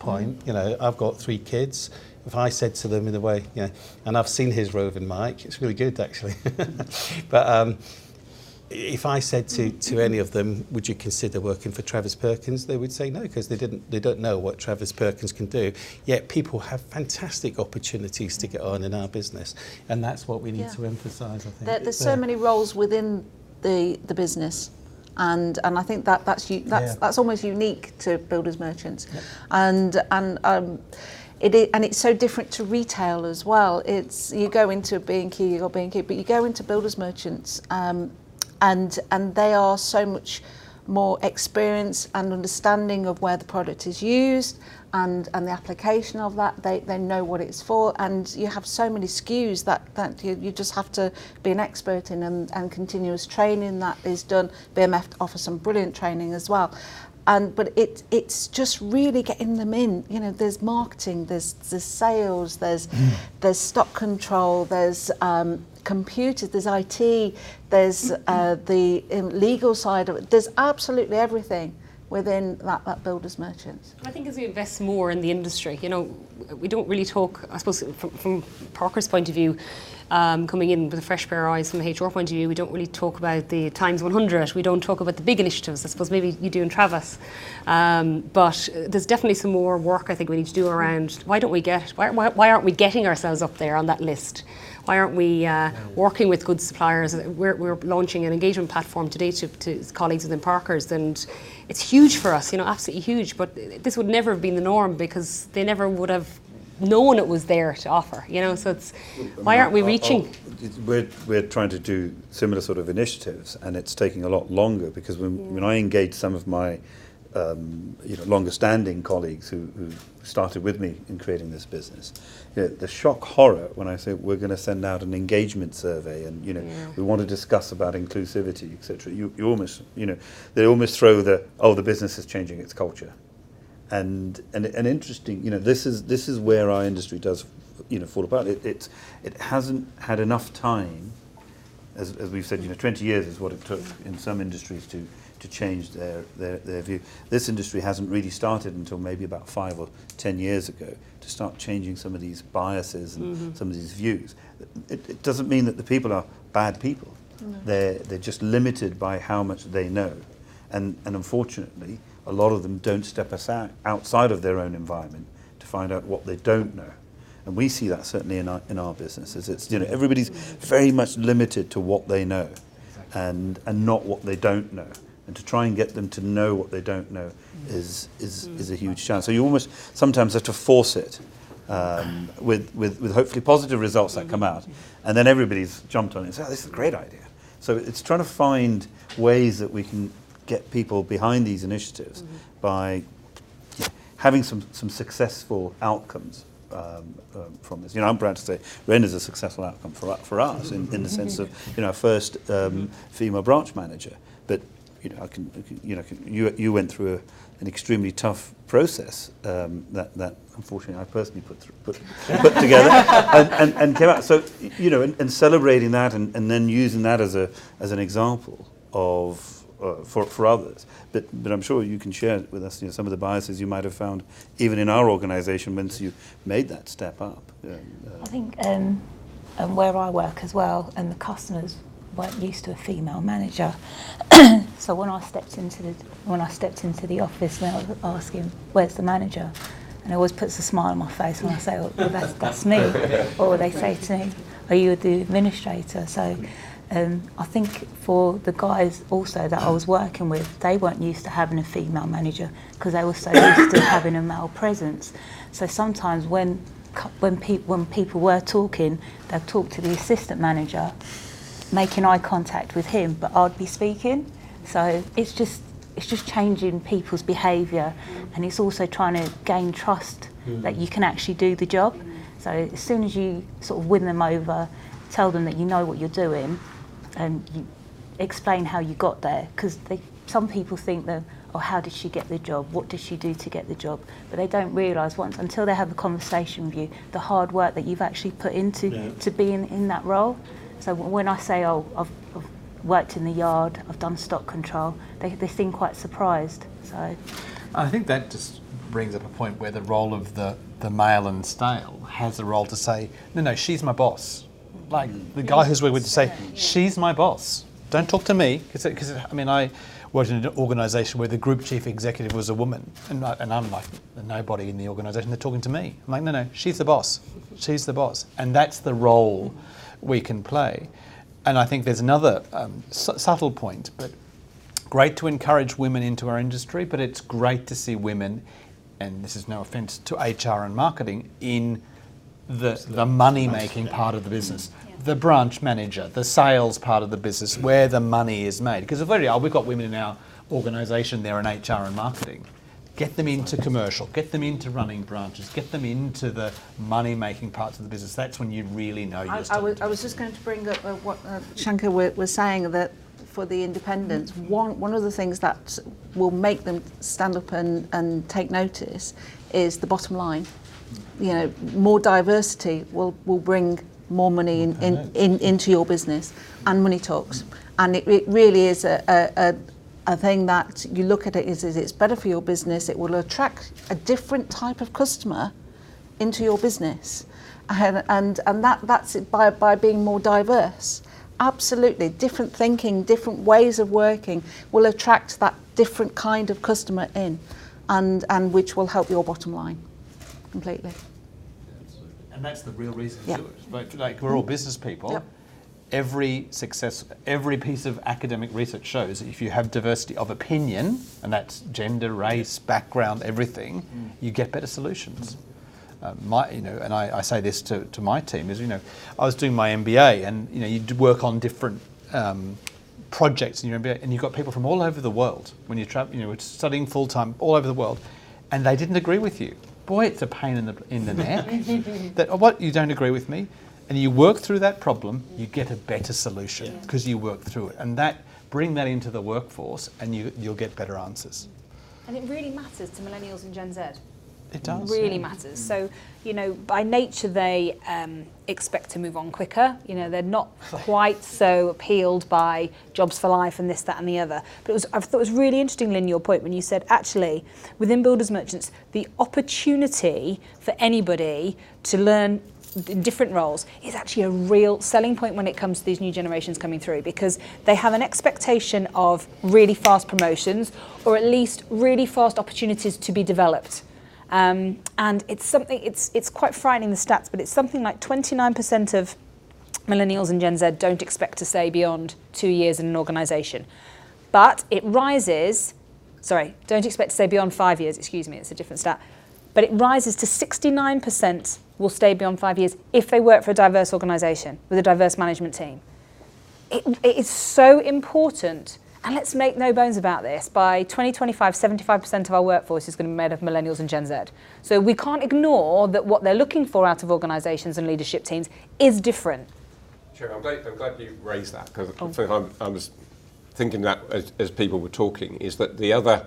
point, I've got 3 kids. If I said to them in a way, and I've seen his roving mic, it's really good actually. But if I said to any of them, would you consider working for Travis Perkins? They would say no, because they don't know what Travis Perkins can do. Yet people have fantastic opportunities to get on in our business, and that's what we need to emphasise, I think. There's so many roles within the business. And I think that's almost unique to builders merchants, and it's so different to retail as well. It's you go into B&Q, but you go into builders merchants, and they are so much more experienced and understanding of where the product is used and the application of that. They know what it's for, and you have so many SKUs that you just have to be an expert in, and continuous training that is done. BMF offers some brilliant training as well. But it's just really getting them in. There's marketing, there's sales, there's stock control, there's computers, there's IT, there's the legal side of it. There's absolutely everything within that builders merchants. I think as we invest more in the industry, you know, we don't really talk, I suppose, from Parker's point of view, coming in with a fresh pair of eyes from the HR point of view, we don't really talk about the times 100. We don't talk about the big initiatives. I suppose maybe you do in Travis. But there's definitely some more work I think we need to do around why aren't we getting ourselves up there on that list? Why aren't we working with good suppliers? We're launching an engagement platform today to colleagues within Parker's, and it's huge for us, you know, absolutely huge. But this would never have been the norm because they never would have known it was there to offer, you know. So it's why aren't we reaching? We're trying to do similar sort of initiatives, and it's taking a lot longer because when I engage some of my longer-standing colleagues who started with me in creating this business, you know, the shock horror when I say we're going to send out an engagement survey and we want to discuss about inclusivity, etc. You almost, they almost throw the business is changing its culture, and interesting, this is where our industry does fall apart. It hasn't had enough time, as we've said, 20 years is what it took in some industries to change their view. This industry hasn't really started until maybe about 5 or 10 years ago to start changing some of these biases and some of these views. It doesn't mean that the people are bad people. No. They're just limited by how much they know. And unfortunately, a lot of them don't step outside of their own environment to find out what they don't know. And we see that certainly in our businesses. It's everybody's very much limited to what they know, and not what they don't know. And to try and get them to know what they don't know is a huge challenge. So you almost sometimes have to force it with hopefully positive results that come out, and then everybody's jumped on it and said, this is a great idea. So it's trying to find ways that we can get people behind these initiatives by having some successful outcomes from this. I'm proud to say Ren is a successful outcome for us in the sense of our first female branch manager. But you went through an extremely tough process that unfortunately I personally put together and came out. So and celebrating that and then using that as an example of for others. But I'm sure you can share with us some of the biases you might have found even in our organisation once you made that step up. I think and where I work as well, and the customers weren't used to a female manager. So when I stepped into the office, and I was asking, "Where's the manager?" and it always puts a smile on my face when I say, "Well, that's me." Or they say to me, "Are you the administrator?" So I think for the guys also that I was working with, they weren't used to having a female manager because they were so used to having a male presence. So sometimes when people were talking, they'd talk to the assistant manager, making eye contact with him, but I'd be speaking. So it's just changing people's behaviour, and it's also trying to gain trust that you can actually do the job. So as soon as you sort of win them over, tell them that you know what you're doing, and you explain how you got there, because some people think that, oh, how did she get the job? What did she do to get the job? But they don't realise until they have a conversation with you, the hard work that you've actually put into to be in that role. So when I say, oh, I've worked in the yard, I've done stock control, they seem quite surprised. So I think that just brings up a point where the role of the male and stale has a role to say, no, she's my boss. Like the guy who's working with to say, she's my boss. Don't talk to me, because I worked in an organisation where the group chief executive was a woman, and I'm like nobody in the organisation. They're talking to me. I'm like, no, she's the boss. She's the boss, and that's the role we can play. And I think there's another subtle point, but great to encourage women into our industry, but it's great to see women, and this is no offence to HR and marketing, in the money-making part of the business. The branch manager, the sales part of the business, where the money is made. Because we've got women in our organisation there in HR and marketing. Get them into commercial, get them into running branches, get them into the money-making parts of the business. That's when you really know you're starting. I was just going to bring up what Shankar was saying, that for the independents, one of the things that will make them stand up and take notice is the bottom line. More diversity will bring more money into your business, and money talks. And it really is a a thing that you look at it is it's better for your business. It will attract a different type of customer into your business, and that's it by being more diverse. Absolutely, different thinking, different ways of working will attract that different kind of customer in, and which will help your bottom line completely. And that's the real reason to Yeah. do it. Like we're all business people. Yep. Every piece of academic research shows that if you have diversity of opinion, and that's gender, race, background, everything, you get better solutions. And I say this to my team is, I was doing my MBA, and you work on different projects in your MBA, and you've got people from all over the world when you travel. We're studying full time all over the world, and they didn't agree with you. Boy, it's a pain in the neck. That what you don't agree with me, and you work through that problem, you get a better solution because you work through it, and bring that into the workforce, and you'll get better answers. And it really matters to millennials and Gen Z. It does. Really matters. So, by nature they expect to move on quicker. They're not quite so appealed by jobs for life and this, that and the other. But I thought it was really interesting, Lynn, your point when you said actually within Builders Merchants, the opportunity for anybody to learn in different roles is actually a real selling point when it comes to these new generations coming through, because they have an expectation of really fast promotions, or at least really fast opportunities to be developed. And it's something, it's quite frightening, the stats, but it's something like 29% of millennials and Gen Z don't expect to stay beyond 2 years in an organisation. But it rises, don't expect to stay beyond 5 years, it's a different stat. But it rises to 69% will stay beyond 5 years if they work for a diverse organisation with a diverse management team. It is so important. And let's make no bones about this, by 2025, 75% of our workforce is going to be made of millennials and Gen Z. So we can't ignore that what they're looking for out of organisations and leadership teams is different. Sure, I'm glad you raised that, because I was thinking that as people were talking, is that the other,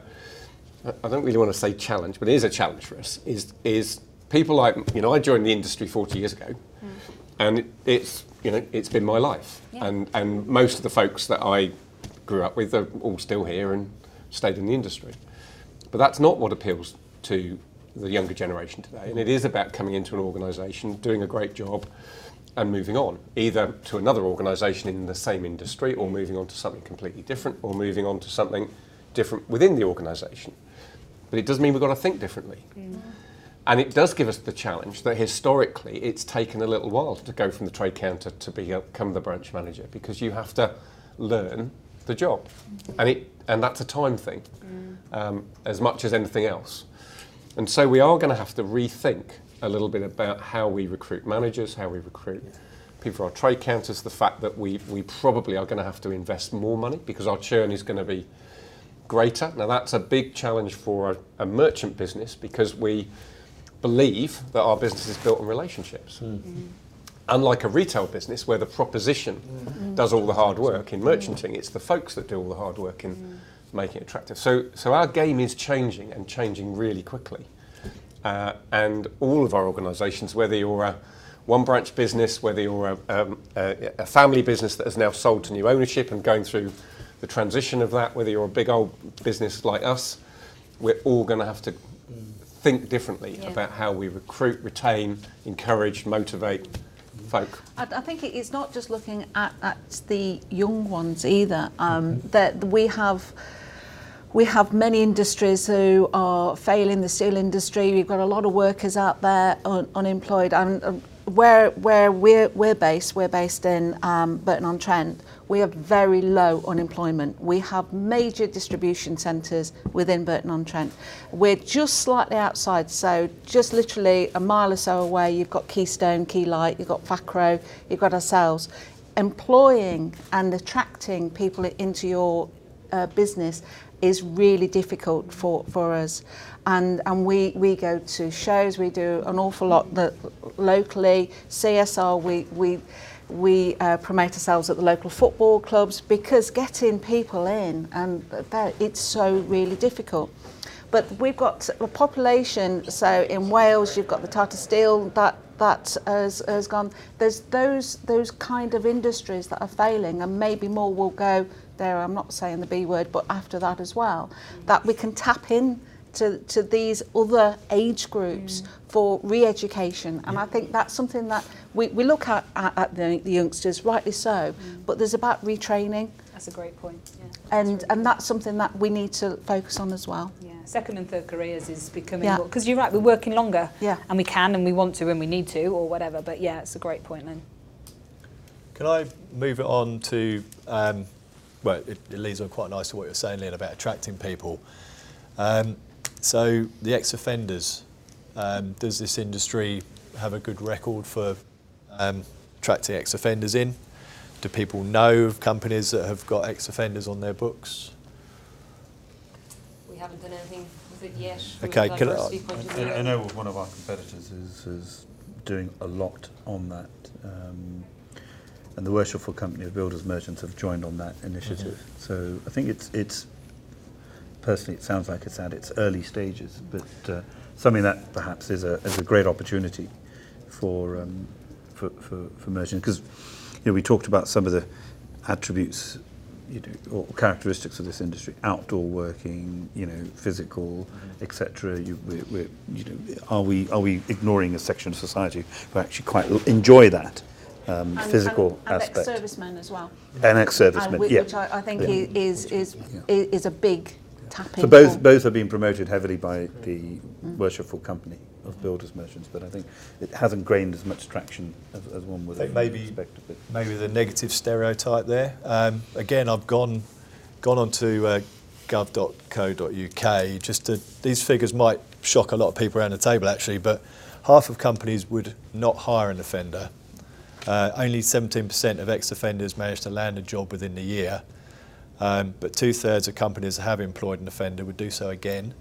I don't really want to say challenge, but it is a challenge for us, is people like, I joined the industry 40 years ago, and it's been my life. Yeah. And most of the folks that I grew up with are all still here and stayed in the industry. But that's not what appeals to the younger generation today. And it is about coming into an organisation, doing a great job and moving on, either to another organisation in the same industry, or moving on to something completely different, or moving on to something different within the organisation. But it does mean we've got to think differently. And it does give us the challenge that historically it's taken a little while to go from the trade counter to become the branch manager, because you have to learn the job, and that's a time thing, as much as anything else. And so we are going to have to rethink a little bit about how we recruit managers, how we recruit people for our trade counters, the fact that we probably are going to have to invest more money because our churn is going to be greater. Now that's a big challenge for a merchant business, because we believe that our business is built on relationships. Unlike a retail business where the proposition does all the hard work, in merchanting it's the folks that do all the hard work in making it attractive. So our game is changing, and changing really quickly. And all of our organisations, whether you're a one branch business, whether you're a family business that has now sold to new ownership and going through the transition of that, whether you're a big old business like us, we're all going to have to think differently about how we recruit, retain, encourage, motivate folk. I think it's not just looking at the young ones either. That we have many industries who are failing. The steel industry, we've got a lot of workers out there unemployed, and where we're based in Burton-on-Trent. We have very low unemployment. We have major distribution centres within Burton-on-Trent. We're just slightly outside, so just literally a mile or so away, you've got Keystone, Keylight, you've got Facro, you've got ourselves. Employing and attracting people into your business is really difficult for us. And we go to shows, we do an awful lot locally, CSR, we promote ourselves at the local football clubs, because getting people in, and it's so really difficult. But we've got a population, so in Wales you've got the Tata Steel that has gone. There's those kind of industries that are failing, and maybe more will go there, I'm not saying the B word, but after that as well, that we can tap in to these other age groups for re-education. And I think that's something that we look at the youngsters, rightly so, but there's about retraining. That's a great point. Yeah, And that's something that we need to focus on as well. yeah. Second and third careers is becoming Yeah. because you're right, we're working longer, Yeah. and we can and we want to and we need to or whatever. But yeah, it's a great point, Lynn. Can I move it on to, well, it leads on quite nice to what you're saying, Lynn, about attracting people. So the ex-offenders, does this industry have a good record for attracting ex-offenders in? Do people know of companies that have got ex-offenders on their books? We haven't done anything with it yet. Okay, from a can I- diversity point of view. I know one of our competitors is doing a lot on that, and the Worshipful Company of Builders Merchants have joined on that initiative. So I think it's personally, it sounds like it's at its early stages, but something that perhaps is a great opportunity for merchants, because we talked about some of the attributes, or characteristics of this industry: outdoor working, physical, etc. Are we ignoring a section of society who actually quite enjoy that physical and aspect? ex-servicemen as well. And ex-servicemen, And yeah. which I think is a big tapping. So both have been promoted heavily by the Worshipful Company of Builders Merchants, but I think it hasn't gained as much traction as one would have expected. Maybe the negative stereotype there. Again, I've gone onto gov.co.uk. These figures might shock a lot of people around the table actually, but half of companies would not hire an offender. Only 17% of ex-offenders managed to land a job within the year, but 2/3 of companies that have employed an offender would do so again.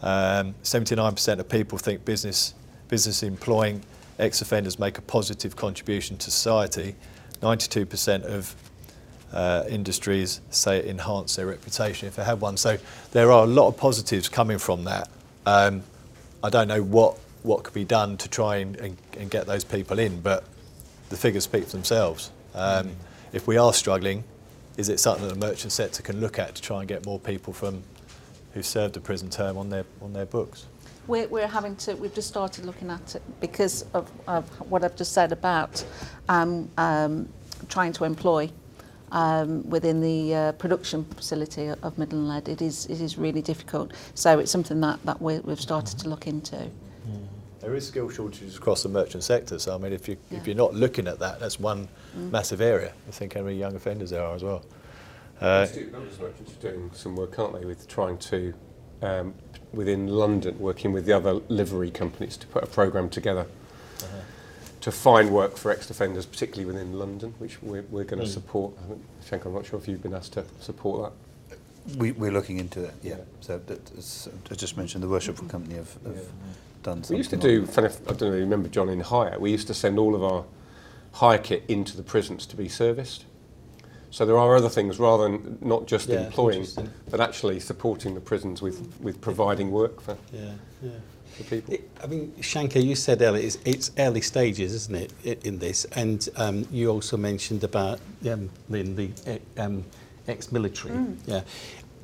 79% of people think business employing ex-offenders make a positive contribution to society. 92% of industries say it enhance their reputation if they have one. So there are a lot of positives coming from that. I don't know what could be done to try and get those people in, but the figures speak for themselves. If we are struggling, is it something that the merchant sector can look at to try and get more people who served a prison term on their books? We've just started looking at it because of what I've just said about trying to employ within the production facility of Midland Lead. It is really difficult. So it's something that we've started to look into. There is skill shortages across the merchant sector, so I mean, if you're not looking at that, that's one massive area. I think how many young offenders there are as well. Builders Merchants are doing some work, aren't they, with trying to, within London, working with the other livery companies to put a programme together to find work for ex-offenders, particularly within London, which we're going to support. Shank, I'm not sure if you've been asked to support that. We're looking into that, yeah. So I just mentioned the Worshipful Company have done something. We used to do, I don't know if you remember, John, in hire, we used to send all of our hire kit into the prisons to be serviced. So there are other things rather than not just employing, but actually supporting the prisons with providing work for people. I mean, Shankar, you said earlier it's early stages, isn't it, in this? And you also mentioned about the ex-military. Yeah,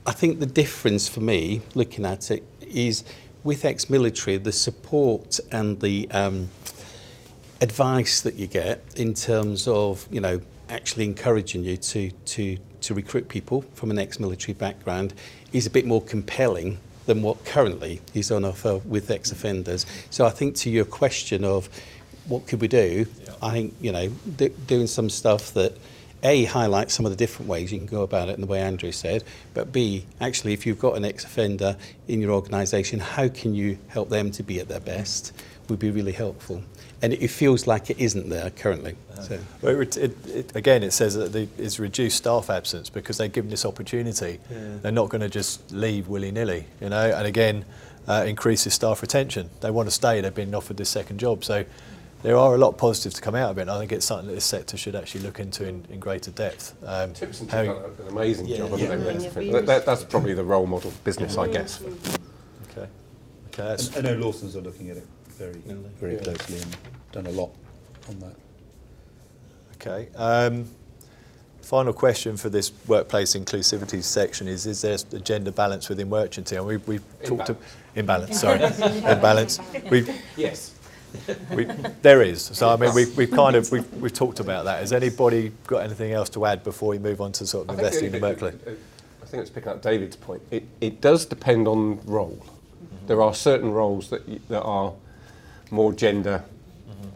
I think the difference for me, looking at it, is with ex-military, the support and the advice that you get in terms of, actually encouraging you to recruit people from an ex-military background is a bit more compelling than what currently is on offer with ex-offenders. So I think to your question of what could we do, I think, doing some stuff that A, highlights some of the different ways you can go about it in the way Andrew said, but B, actually if you've got an ex-offender in your organisation, how can you help them to be at their best would be really helpful. And it feels like it isn't there currently. So. Well, again, it says that it's reduced staff absence because they're given this opportunity. They're not going to just leave willy-nilly, And again, increases staff retention. They want to stay. They've been offered this second job. So there are a lot of positives to come out of it. And I think it's something that this sector should actually look into in greater depth. Tips and have done an amazing job, haven't they? That's probably the role model business, I guess. Okay. I know Lawson's are looking at it very closely and done a lot on that. Okay. final question for this workplace inclusivity section is there a gender balance within merchanting? And we've talked to imbalance. Sorry, imbalance. Yes. There is. So I mean, we've talked about that. Has anybody got anything else to add before we move on to sort of investing in the workplace? I think it's picking up David's point. It does depend on role. There are certain roles that are more gender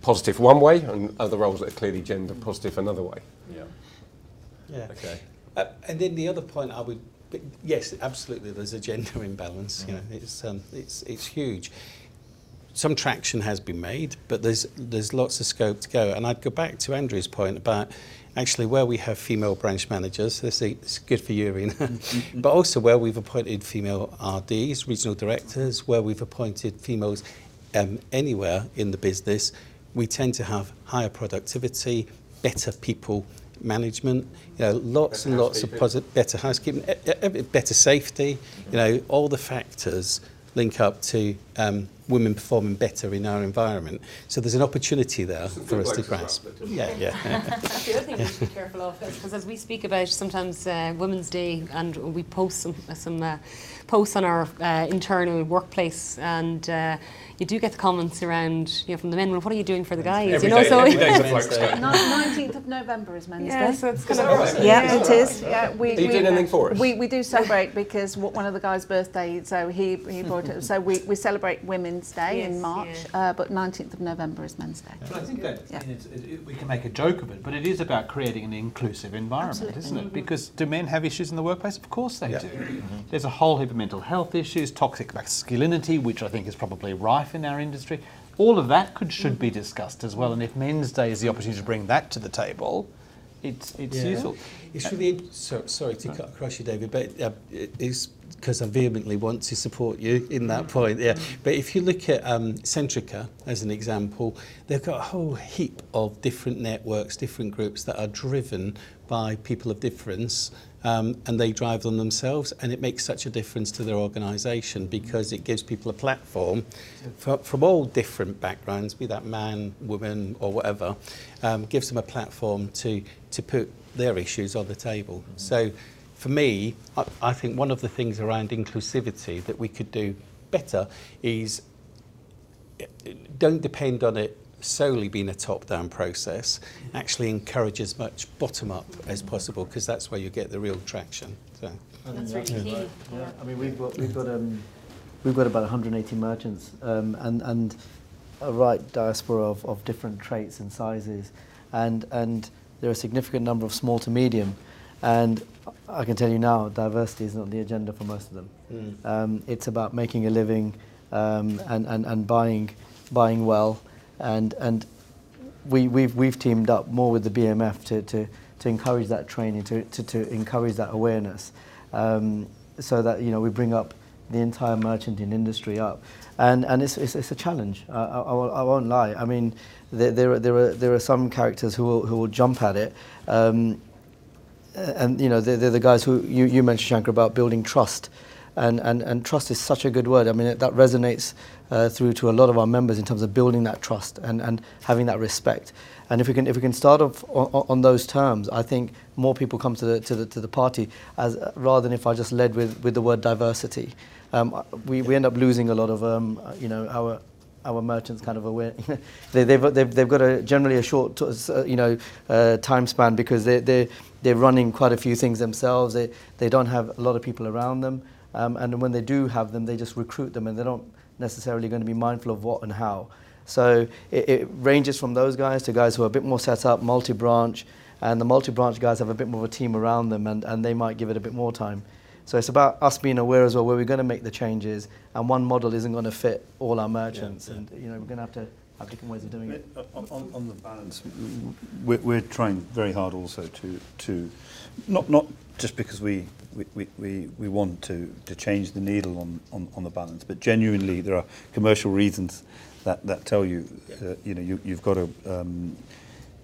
positive one way, and other roles that are clearly gender positive another way. Yeah. Okay. And then the other point I would, yes, absolutely, there's a gender imbalance. You know, it's huge. Some traction has been made, but there's lots of scope to go. And I'd go back to Andrew's point about actually where we have female branch managers. It's good for you, Irina. But also where we've appointed female RDs, regional directors, where we've appointed females anywhere in the business, we tend to have higher productivity, better people management, you know, lots and lots of positive, better housekeeping, better safety, you know, all the factors link up to women performing better in our environment. So there's an opportunity there for us to grasp. Yeah. That's the other thing we should be careful of, because as we speak about sometimes Women's Day, and we post some posts on our internal workplace, and you do get the comments around, you know, from the men, well, what are you doing for the guys? Every you know, day, so every day's a bloke's day. 19th of November is Men's yeah, Day. so it's kind of Yeah, it is. Yeah, Are you doing anything for us? We do celebrate because one of the guys' birthday, so he brought it. So we celebrate Women's Day in March, but 19th of November is Men's Day. But I think that we can make a joke of it, but it is about creating an inclusive environment, Absolutely. isn't it? Because do men have issues in the workplace? Of course they do. There's a whole heap of mental health issues, toxic masculinity, which I think is probably rife in our industry. All of that should be discussed as well. And if Men's Day is the opportunity to bring that to the table, it's useful. It's really sorry to cut across you, David, but it's because I vehemently want to support you in that point. Yeah, but if you look at Centrica as an example, they've got a whole heap of different networks, different groups that are driven by people of difference, and they drive them themselves, and it makes such a difference to their organisation because it gives people a platform from all different backgrounds, be that man, woman, or whatever, gives them a platform to put their issues on the table. So for me, I think one of the things around inclusivity that we could do better is don't depend on it solely being a top-down process, actually encourage as much bottom-up as possible, because that's where you get the real traction. So. That's really key. Yeah, I mean we've got about 180 merchants and a right diaspora of different traits and sizes, and there are a significant number of small to medium, and I can tell you now, diversity is not the agenda for most of them. It's about making a living and buying well. And we've teamed up more with the BMF to encourage that training, to encourage that awareness, so that, you know, we bring up the entire merchanting industry up, and it's a challenge. I won't lie. I mean, there are some characters who will jump at it, and you know they're the guys who you mentioned, Shankar, about building trust. And trust is such a good word. I mean, that resonates through to a lot of our members in terms of building that trust and having that respect. And if we can start off on those terms, I think more people come to the party, as rather than if I just led with the word diversity. We end up losing a lot of you know, our merchants kind of aware. they've got generally a short time span, because they're running quite a few things themselves. They don't have a lot of people around them. And when they do have them, they just recruit them, and they're not necessarily going to be mindful of what and how. So it ranges from those guys to guys who are a bit more set up, multi-branch, and the multi-branch guys have a bit more of a team around them, and they might give it a bit more time. So it's about us being aware as well where we're going to make the changes, and one model isn't going to fit all our merchants, and you know, we're going to have different ways of doing it. On the balance, we're trying very hard also to not just because we want to change the needle on the balance, but genuinely there are commercial reasons that tell you you know, you've got to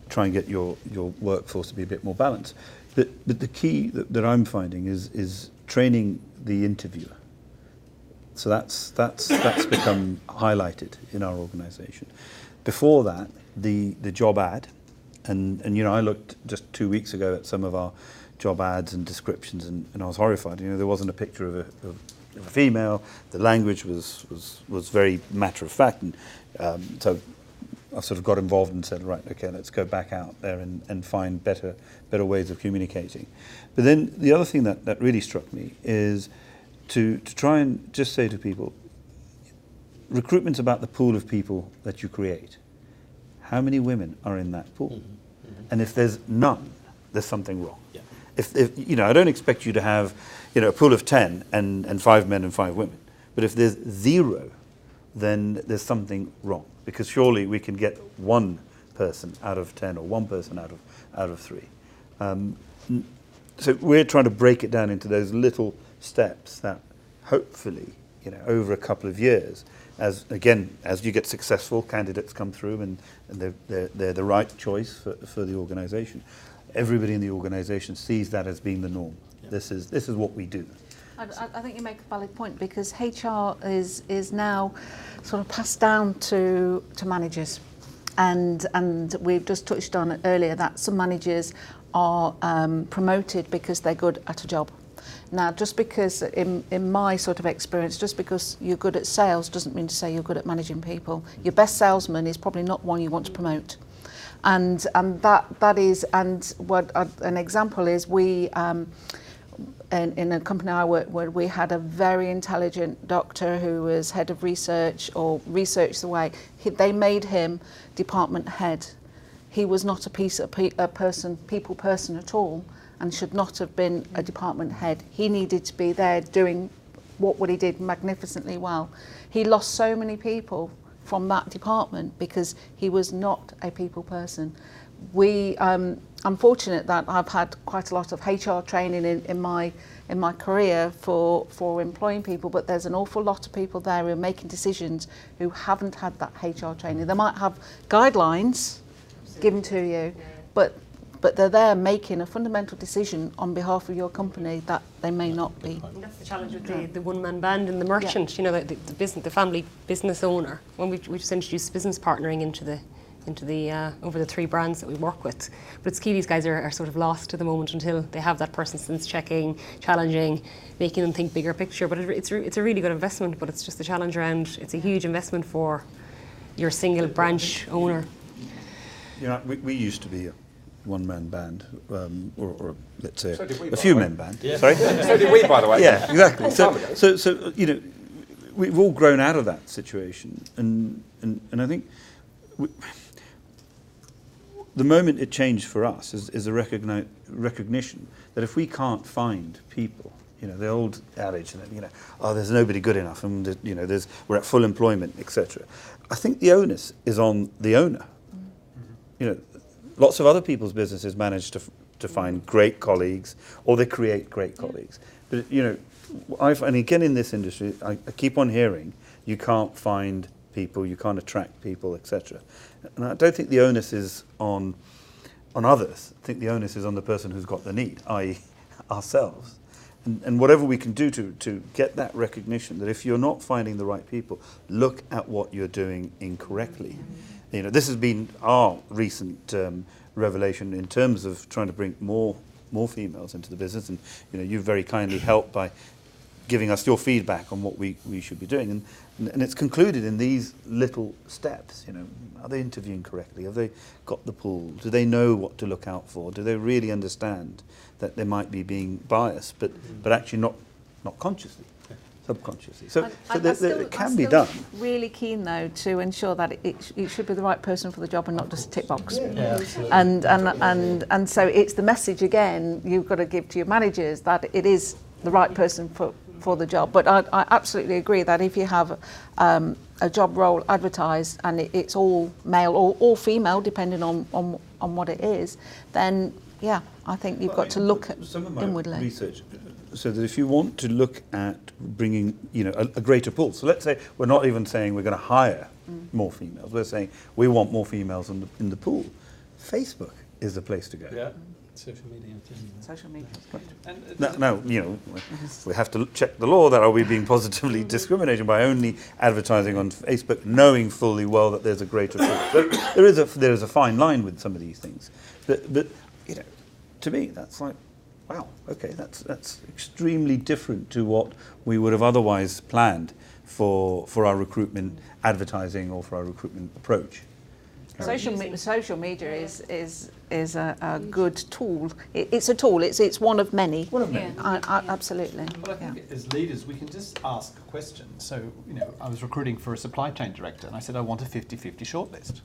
try and get your workforce to be a bit more balanced. But the key that I'm finding is training the interviewer. So that's become highlighted in our organisation. Before that, the job ad And I looked just 2 weeks ago at some of our job ads and descriptions, and I was horrified. There wasn't a picture of a female. The language was very matter of fact, and so I sort of got involved and said, right, okay, let's go back out there and find better ways of communicating. But then the other thing that really struck me is to try and just say to people, recruitment's about the pool of people that you create. How many women are in that pool? And if there's none, there's something wrong. Yeah. If I don't expect you to have a pool of 10 and 5 men and 5 women. But if there's 0, then there's something wrong. Because surely we can get 1 person out of 10 or 1 person out of 3. So we're trying to break it down into those little steps that hopefully, over a couple of years, as you get successful, candidates come through and they're the right choice for the organisation. Everybody in the organisation sees that as being the norm. Yeah. This is what we do. I think you make a valid point, because HR is now sort of passed down to managers, and we've just touched on it earlier that some managers are promoted because they're good at a job. Now, just because in my sort of experience, just because you're good at sales doesn't mean to say you're good at managing people. Your best salesman is probably not one you want to promote. And that is, and what an example is, we in a company I worked with, we had a very intelligent doctor who was head of research, or researched the way. They made him department head. He was not a people person at all, and should not have been a department head. He needed to be there doing what he did magnificently well. He lost so many people from that department because he was not a people person. I'm fortunate that I've had quite a lot of HR training in my career for employing people, but there's an awful lot of people there who are making decisions who haven't had that HR training. They might have guidelines given to you, but they're there making a fundamental decision on behalf of your company that they may not be. And that's the challenge with the one-man band and the merchant, the family business owner. When we just introduced business partnering into the over the 3 brands that we work with. But it's key these guys are sort of lost at the moment until they have that person sense checking, challenging, making them think bigger picture. But it's a really good investment, but it's just the challenge around, it's a huge investment for your single branch owner. We used to be a one-man band, or let's say So did we, a by few the way. men band. Yeah. Sorry? So did we, by the way. Yeah, exactly. Time ago. So we've all grown out of that situation, and I think the moment it changed for us is a recognition that if we can't find people, the old adage that there's nobody good enough, and we're at full employment, etc. I think the onus is on the owner. Lots of other people's businesses manage to find great colleagues, or they create great colleagues. But and again in this industry, I keep on hearing you can't find people, you can't attract people, etc. And I don't think the onus is on others. I think the onus is on the person who's got the need, i.e. ourselves. And whatever we can do to get that recognition that if you're not finding the right people, look at what you're doing incorrectly. This has been our recent revelation in terms of trying to bring more females into the business, and you've very kindly helped by giving us your feedback on what we should be doing, and it's concluded in these little steps. Are they interviewing correctly? Have they got the pool? Do they know what to look out for? Do they really understand that they might be being biased, but actually not consciously, subconsciously? So it can be done. Really keen though to ensure that it should be the right person for the job and not just a tick box. Yeah, And so it's the message again you've got to give to your managers that it is the right person for the job. But I absolutely agree that if you have a job role advertised and it's all male or all female, depending on what it is, then yeah, I think you've got to look at some of my inwardly. research, so that if you want to look at bringing a greater pool, so let's say we're not even saying we're going to hire more females, we're saying we want more females in the pool. Facebook is the place to go. Yeah. Social media. Social media. No, we have to check the law. That are we being positively discriminating by only advertising on Facebook, knowing fully well that there's a greater there is a fine line with some of these things. But to me, that's like, wow, okay, that's extremely different to what we would have otherwise planned for our recruitment advertising or for our recruitment approach. Social media is a good tool. It's a tool. It's one of many. One of many. Absolutely. But I think as leaders, we can just ask a question. So, I was recruiting for a supply chain director, and I said I want a 50-50 shortlist.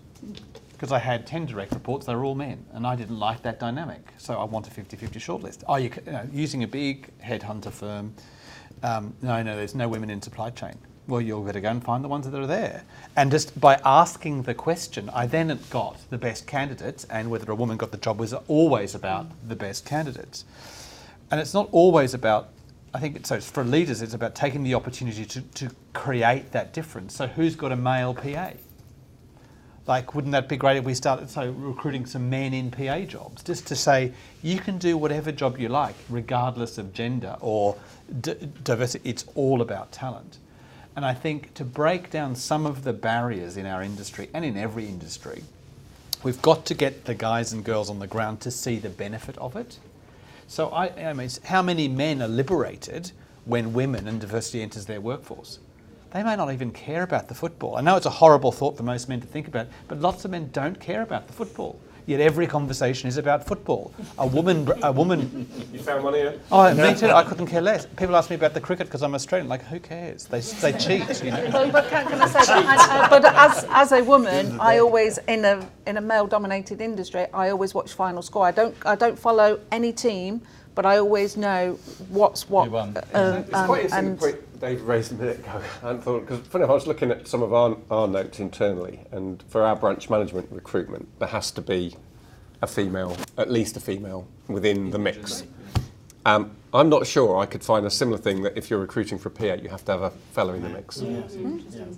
Because I had 10 direct reports, they were all men, and I didn't like that dynamic. So I want a 50-50 shortlist. Oh, using a big headhunter firm, no, there's no women in supply chain. Well, you'll better go and find the ones that are there. And just by asking the question, I then got the best candidates, and whether a woman got the job was always about the best candidates. And it's not always about, I think, so for leaders, it's about taking the opportunity to create that difference. So who's got a male PA? Like, wouldn't that be great if we started recruiting some men in PA jobs, just to say, you can do whatever job you like, regardless of gender or diversity. It's all about talent. And I think to break down some of the barriers in our industry and in every industry, we've got to get the guys and girls on the ground to see the benefit of it. So I mean, how many men are liberated when women and diversity enters their workforce? They may not even care about the football. I know it's a horrible thought for most men to think about, but lots of men don't care about the football. Yet every conversation is about football. A woman. You found one here? Oh, me too. I couldn't care less. People ask me about the cricket because I'm Australian. Like, who cares? They cheat. But can I say that? But as a woman, I always in a male-dominated industry, I always watch final score. I don't follow any team, but I always know what's what. It's quite interesting the point Dave raised a minute ago. I hadn't thought, because funny, I was looking at some of our notes internally, and for our branch management recruitment, there has to be a female, at least a female, within the mix. I'm not sure I could find a similar thing that if you're recruiting for a PA, you have to have a fellow in the mix. Interesting.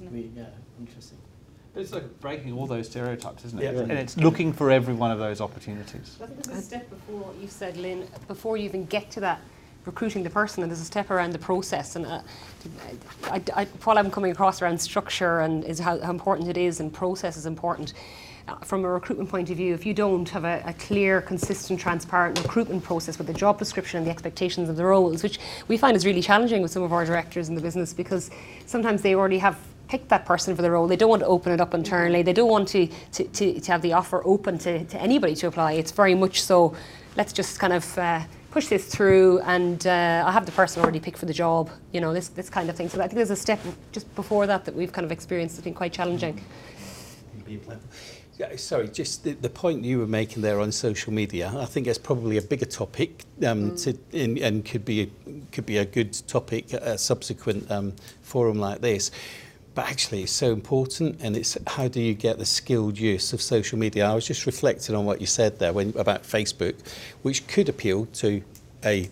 But it's like breaking all those stereotypes, isn't it? Yeah. And it's looking for every one of those opportunities. I think there's a step before what you said, Lynn, before you even get to that recruiting the person, and there's a step around the process. And what I'm coming across around structure and is how important it is, and process is important. From a recruitment point of view, if you don't have a clear, consistent, transparent recruitment process with the job description and the expectations of the roles, which we find is really challenging with some of our directors in the business, because sometimes they already have picked that person for the role. They don't want to open it up internally. They don't want to have the offer open to anybody to apply. It's very much so, let's just kind of push this through, and I'll have the person already picked for the job, this kind of thing. So I think there's a step just before that we've kind of experienced that's been quite challenging. Yeah, sorry, just the point you were making there on social media, I think it's probably a bigger topic and could be a good topic at a subsequent forum like this. But actually, it's so important, and it's how do you get the skilled use of social media? I was just reflecting on what you said there about Facebook, which could appeal to a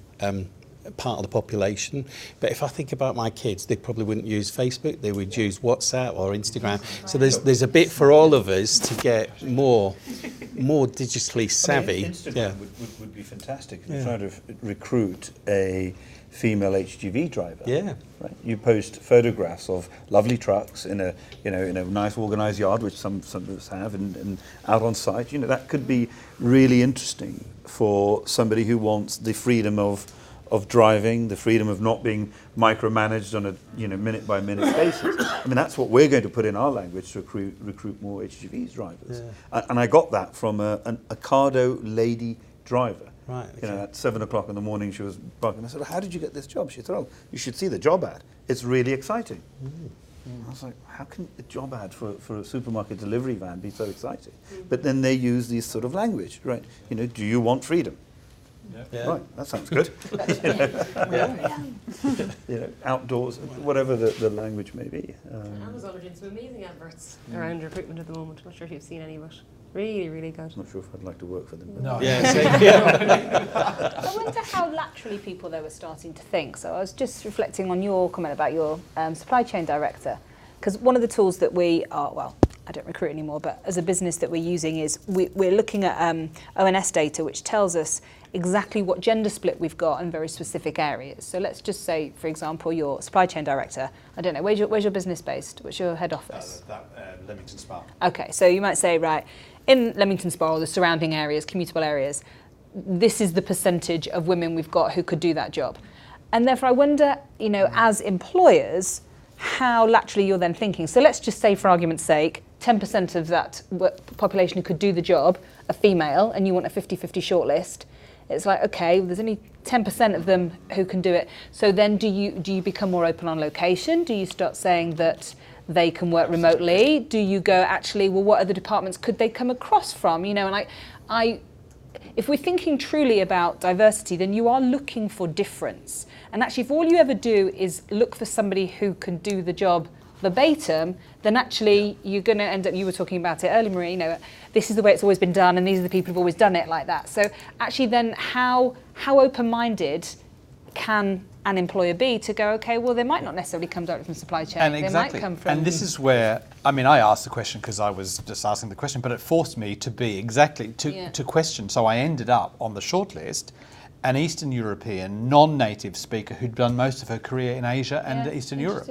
part of the population. But if I think about my kids, they probably wouldn't use Facebook. They would use WhatsApp or Instagram. So there's a bit for all of us to get more digitally savvy. Instagram would be fantastic if you're trying to recruit a female HGV driver. Yeah. Right. You post photographs of lovely trucks in a nice organised yard, which some of us have, and out on site. That could be really interesting for somebody who wants the freedom of driving, the freedom of not being micromanaged on a minute by minute basis. I mean, that's what we're going to put in our language to recruit more HGVs drivers. Yeah. And I got that from a Ocado lady driver. Right. Okay. At 7 o'clock in the morning, she was barking. I said, "How did you get this job?" She said, "Oh, you should see the job ad. It's really exciting." I was like, "How can a job ad for a supermarket delivery van be so exciting?" But then they use this sort of language, right? Do you want freedom? Yeah. Right, that sounds good. Outdoors, whatever the language may be. Amazon are doing some amazing adverts around recruitment at the moment. I'm not sure if you've seen any, but really, really good. I'm not sure if I'd like to work for them. But No. I wonder how laterally people though were starting to think. So I was just reflecting on your comment about your supply chain director, because one of the tools that we are, I don't recruit anymore, but as a business that we're using is we're looking at ONS data, which tells us exactly what gender split we've got in very specific areas. So let's just say, for example, your supply chain director, I don't know, where's your business based? What's your head office? Leamington Spa. Okay, so you might say, right, in Leamington Spa or the surrounding areas, commutable areas, this is the percentage of women we've got who could do that job. And therefore I wonder, you know, as employers, how laterally you're then thinking. So let's just say, for argument's sake, 10% of that population who could do the job are female, and you want a 50-50 shortlist. It's like, okay, there's only 10% of them who can do it. So then do you become more open on location? Do you start saying that they can work remotely? Do you go, actually, well, what other departments could they come across from? You know, and I if we're thinking truly about diversity, then you are looking for difference. And actually, if all you ever do is look for somebody who can do the job verbatim, then actually you're going to end up, you were talking about it earlier, Marie, you know, this is the way it's always been done and these are the people who've always done it like that. So actually then how open-minded can an employer be to go, okay, well, they might not necessarily come directly from supply chain. And they exactly. might come from... And this is where, I mean, I asked the question because I was just asking the question, but it forced me to be to question. So I ended up on the shortlist an Eastern European non-native speaker who'd done most of her career in Asia and Eastern Europe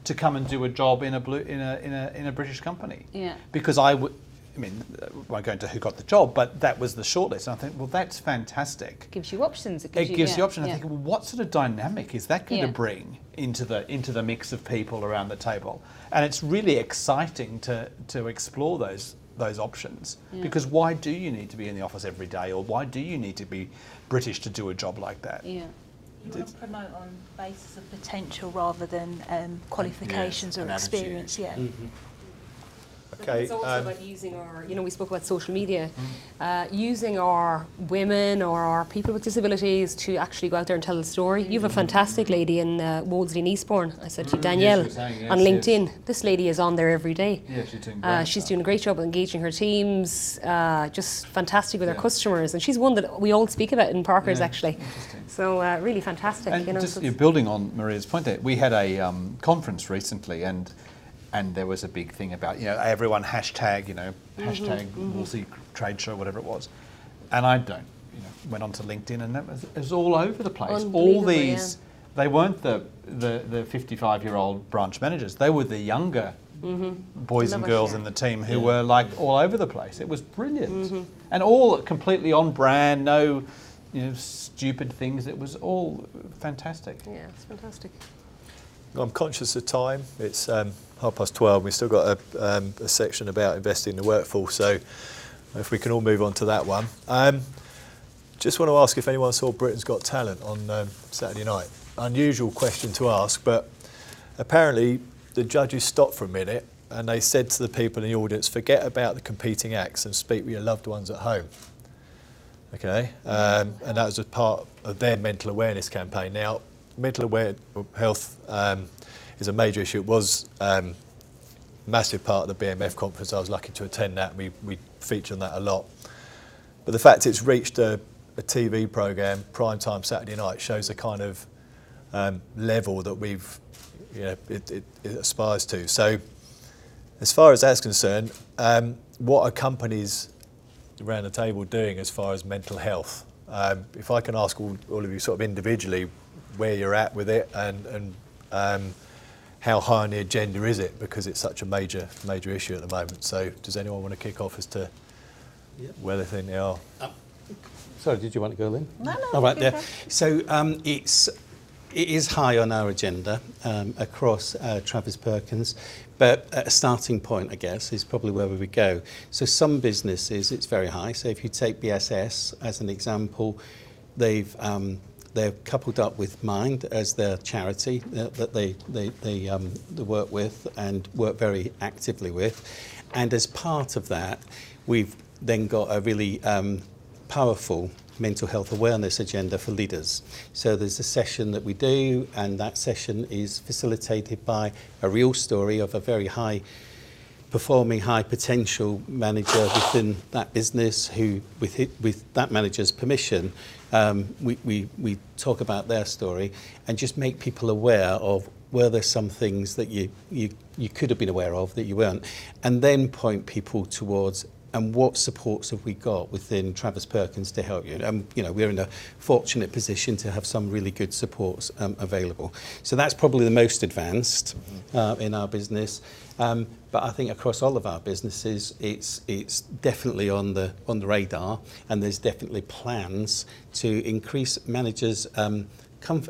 to come and do a job in a British company. Yeah. Because I won't go into who got the job, but that was the shortlist. And I think, well, that's fantastic. Gives you options. It gives you options. I think, well, what sort of dynamic is that going to bring into the mix of people around the table? And it's really exciting to explore those options, because why do you need to be in the office every day, or why do you need to be British to do a job like that? You want to promote on basis of potential rather than qualifications or experience. Okay. It's also about using our, we spoke about social media, using our women or our people with disabilities to actually go out there and tell the story. You have a fantastic lady in Wolseley and Eastbourne. I said to you, Danielle, on LinkedIn. This lady is on there every day. Yeah, she's doing great. She's doing a great job of engaging her teams, just fantastic with her customers. And she's one that we all speak about in Parker's, actually. So really fantastic. And just building on Maria's point there, we had a conference recently, and there was a big thing about, everyone hashtag Wolseley Trade Show, whatever it was. And I went onto LinkedIn, and it was all over the place. All these, they weren't the 55-year-old branch managers. They were the younger boys and girls in the team who were like all over the place. It was brilliant. And all completely on brand, no stupid things. It was all fantastic. Yeah, it's fantastic. I'm conscious of time. It's 12:30. We've still got a section about investing in the workforce, so if we can all move on to that one. Just want to ask if anyone saw Britain's Got Talent on Saturday night. Unusual question to ask, but apparently the judges stopped for a minute and they said to the people in the audience, forget about the competing acts and speak with your loved ones at home. Okay, and that was a part of their mental awareness campaign. Now, mental health is a major issue. It was a massive part of the BMF conference. I was lucky to attend that. We feature on that a lot. But the fact it's reached a TV programme, prime time Saturday night, shows the kind of level that it aspires to. So as far as that's concerned, what are companies around the table doing as far as mental health? If I can ask all of you sort of individually where you're at with it, and how high on the agenda is it, because it's such a major issue at the moment. So does anyone want to kick off as to where they think they are? Sorry, did you want to go, Lynn? No. All right, there. So it is high on our agenda across Travis Perkins, but at a starting point, I guess, is probably where we would go. So some businesses, it's very high. So if you take BSS as an example, they're coupled up with Mind as their charity that they work with and work very actively with. And as part of that, we've then got a really powerful mental health awareness agenda for leaders. So there's a session that we do, and that session is facilitated by a real story of a very high performing, high potential manager within that business who, with that manager's permission, we talk about their story and just make people aware of were there some things that you could have been aware of that you weren't, and then point people towards, and what supports have we got within Travis Perkins to help you? You know, we're in a fortunate position to have some really good supports available. So that's probably the most advanced in our business. But I think across all of our businesses, it's definitely on the radar, and there's definitely plans to increase managers'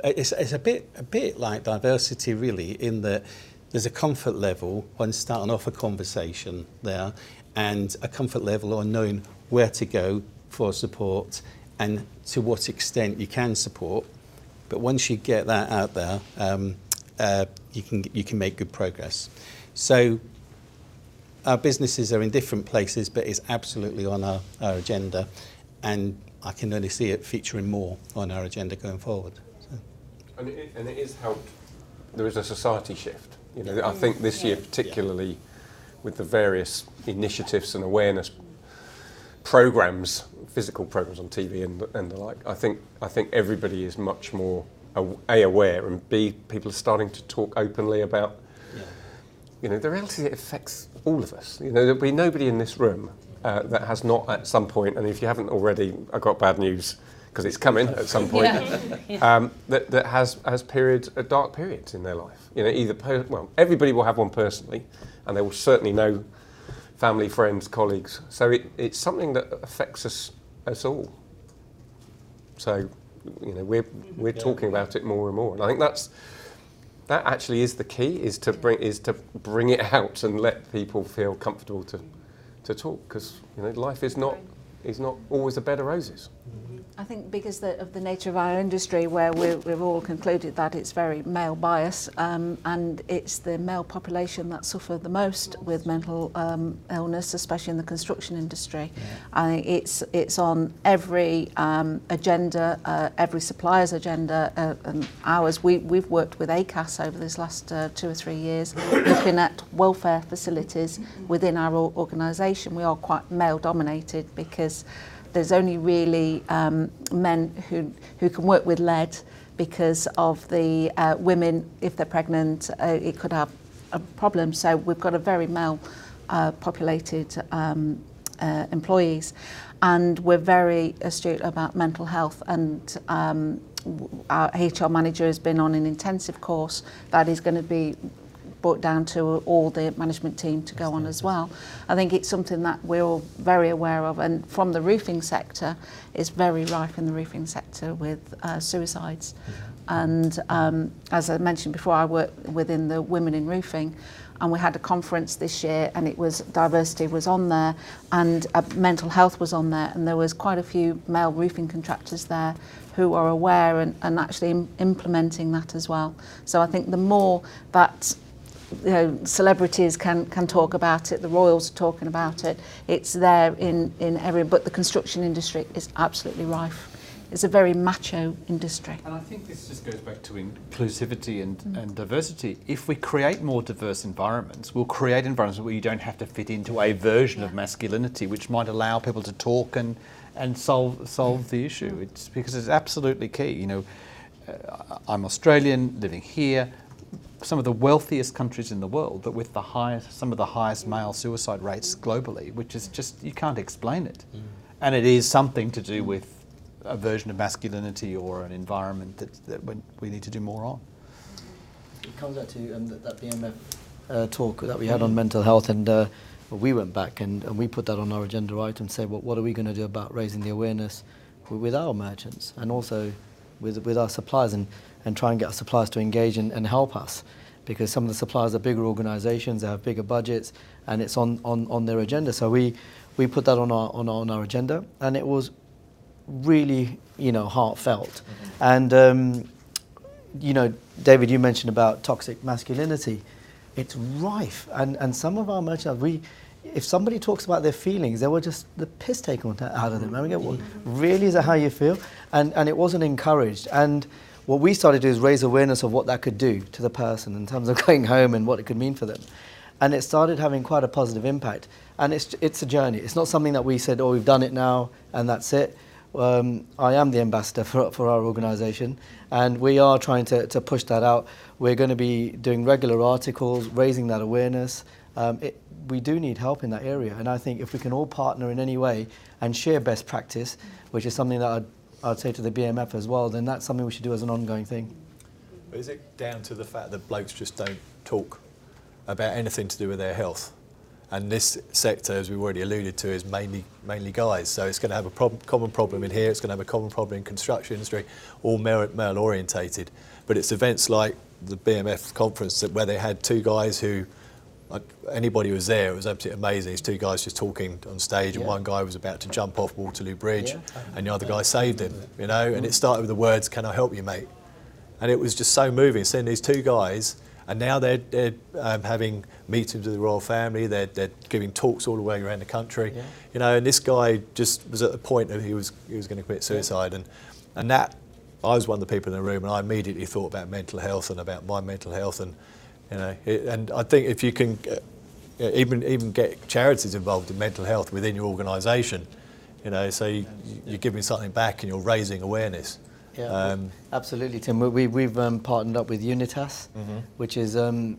It's a bit like diversity, really, in that there's a comfort level when starting off a conversation there, and a comfort level on knowing where to go for support and to what extent you can support. But once you get that out there, you can make good progress. So our businesses are in different places, but it's absolutely on our agenda, and I can only see it featuring more on our agenda going forward. So. And it is helped. There is a society shift. You know, I think this year particularly, with the various initiatives and awareness programs, physical programs on TV and the like, I think everybody is much more aware, and people are starting to talk openly about. You know, the reality, it affects all of us. You know, there'll be nobody in this room that has not at some point, and if you haven't already, I've got bad news, because it's coming at some point, that has periods, dark periods in their life. You know, everybody will have one personally, and they will certainly know family, friends, colleagues. So it's something that affects us all. So, you know, we're talking about it more and more, and I think that actually is the key, is to bring it out and let people feel comfortable to talk, because you know, life is not always a bed of roses. I think because of the nature of our industry, where we've all concluded that it's very male bias, and it's the male population that suffer the most with mental illness, especially in the construction industry. I think it's on every agenda, every supplier's agenda, and ours. We've worked with ACAS over this last 2 or 3 years, looking at welfare facilities within our organisation. We are quite male dominated because there's only really men who can work with lead, because of the women, if they're pregnant, it could have a problem. So we've got a very male populated employees, and we're very astute about mental health, and our HR manager has been on an intensive course that is going to be brought down to all the management team to go on as well. I think it's something that we're all very aware of, and from the roofing sector, it's very rife in the roofing sector with suicides. And as I mentioned before, I work within the Women in Roofing, and we had a conference this year, and it was diversity was on there, and mental health was on there, and there was quite a few male roofing contractors there who are aware and actually implementing that as well. So I think the more that celebrities can talk about it, the royals are talking about it, it's there in every, but the construction industry is absolutely rife. It's a very macho industry. And I think this just goes back to inclusivity and diversity. If we create more diverse environments, we'll create environments where you don't have to fit into a version of masculinity, which might allow people to talk and solve the issue. It's because it's absolutely key. You know, I'm Australian, living here, some of the wealthiest countries in the world, but with some of the highest male suicide rates globally, which is just, you can't explain it. And it is something to do with a version of masculinity or an environment that we need to do more on. It comes back to that BMF talk that we had on mental health, and we went back and we put that on our agenda item, say, well, what are we going to do about raising the awareness with our merchants and also with our suppliers, and try and get our suppliers to engage and help us, because some of the suppliers are bigger organisations, they have bigger budgets, and it's on their agenda. So we put that on our agenda, and it was really heartfelt. And David, you mentioned about toxic masculinity. It's rife, and some of our merchants, if somebody talks about their feelings, they were just the piss taken out of them. I mean, well, really, is that how you feel? And it wasn't encouraged. And what we started to do is raise awareness of what that could do to the person in terms of going home and what it could mean for them. And it started having quite a positive impact. And it's a journey. It's not something that we said, oh, we've done it now and that's it. I am the ambassador for our organisation, and we are trying to push that out. We're going to be doing regular articles, raising that awareness. We do need help in that area, and I think if we can all partner in any way and share best practice, which is something that I'd say to the BMF as well, then that's something we should do as an ongoing thing. But is it down to the fact that blokes just don't talk about anything to do with their health? And this sector, as we've already alluded to, is mainly guys. So it's going to have a common problem in here. It's going to have a common problem in construction industry, all male orientated. But it's events like the BMF conference where they had two guys who, anybody who was there, it was absolutely amazing. These two guys just talking on stage, and one guy was about to jump off Waterloo Bridge, and the other guy saved him. You know, and it started with the words, "Can I help you, mate?" And it was just so moving, seeing these two guys. And now they're having meetings with the royal family. They're giving talks all the way around the country. You know, and this guy just was at the point that he was going to commit suicide, and that I was one of the people in the room, and I immediately thought about mental health and about my mental health, and you know, and I think if you can even get charities involved in mental health within your organisation, you know, so you're giving something back and you're raising awareness. Yeah, absolutely, Tim. We've partnered up with Unitas, which is a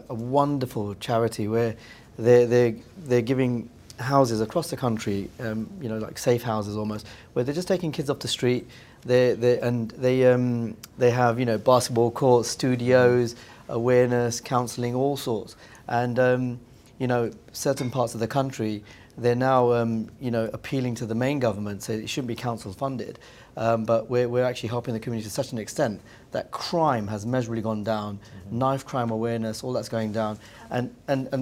wonderful charity where they're giving houses across the country, you know, like safe houses almost, where they're just taking kids off the street. They have, you know, basketball courts, studios, awareness, counselling, all sorts. And you know, certain parts of the country, they're now you know, appealing to the main government, so it shouldn't be council funded. But we're actually helping the community to such an extent that crime has measurably gone down, knife crime awareness, all that's going down, and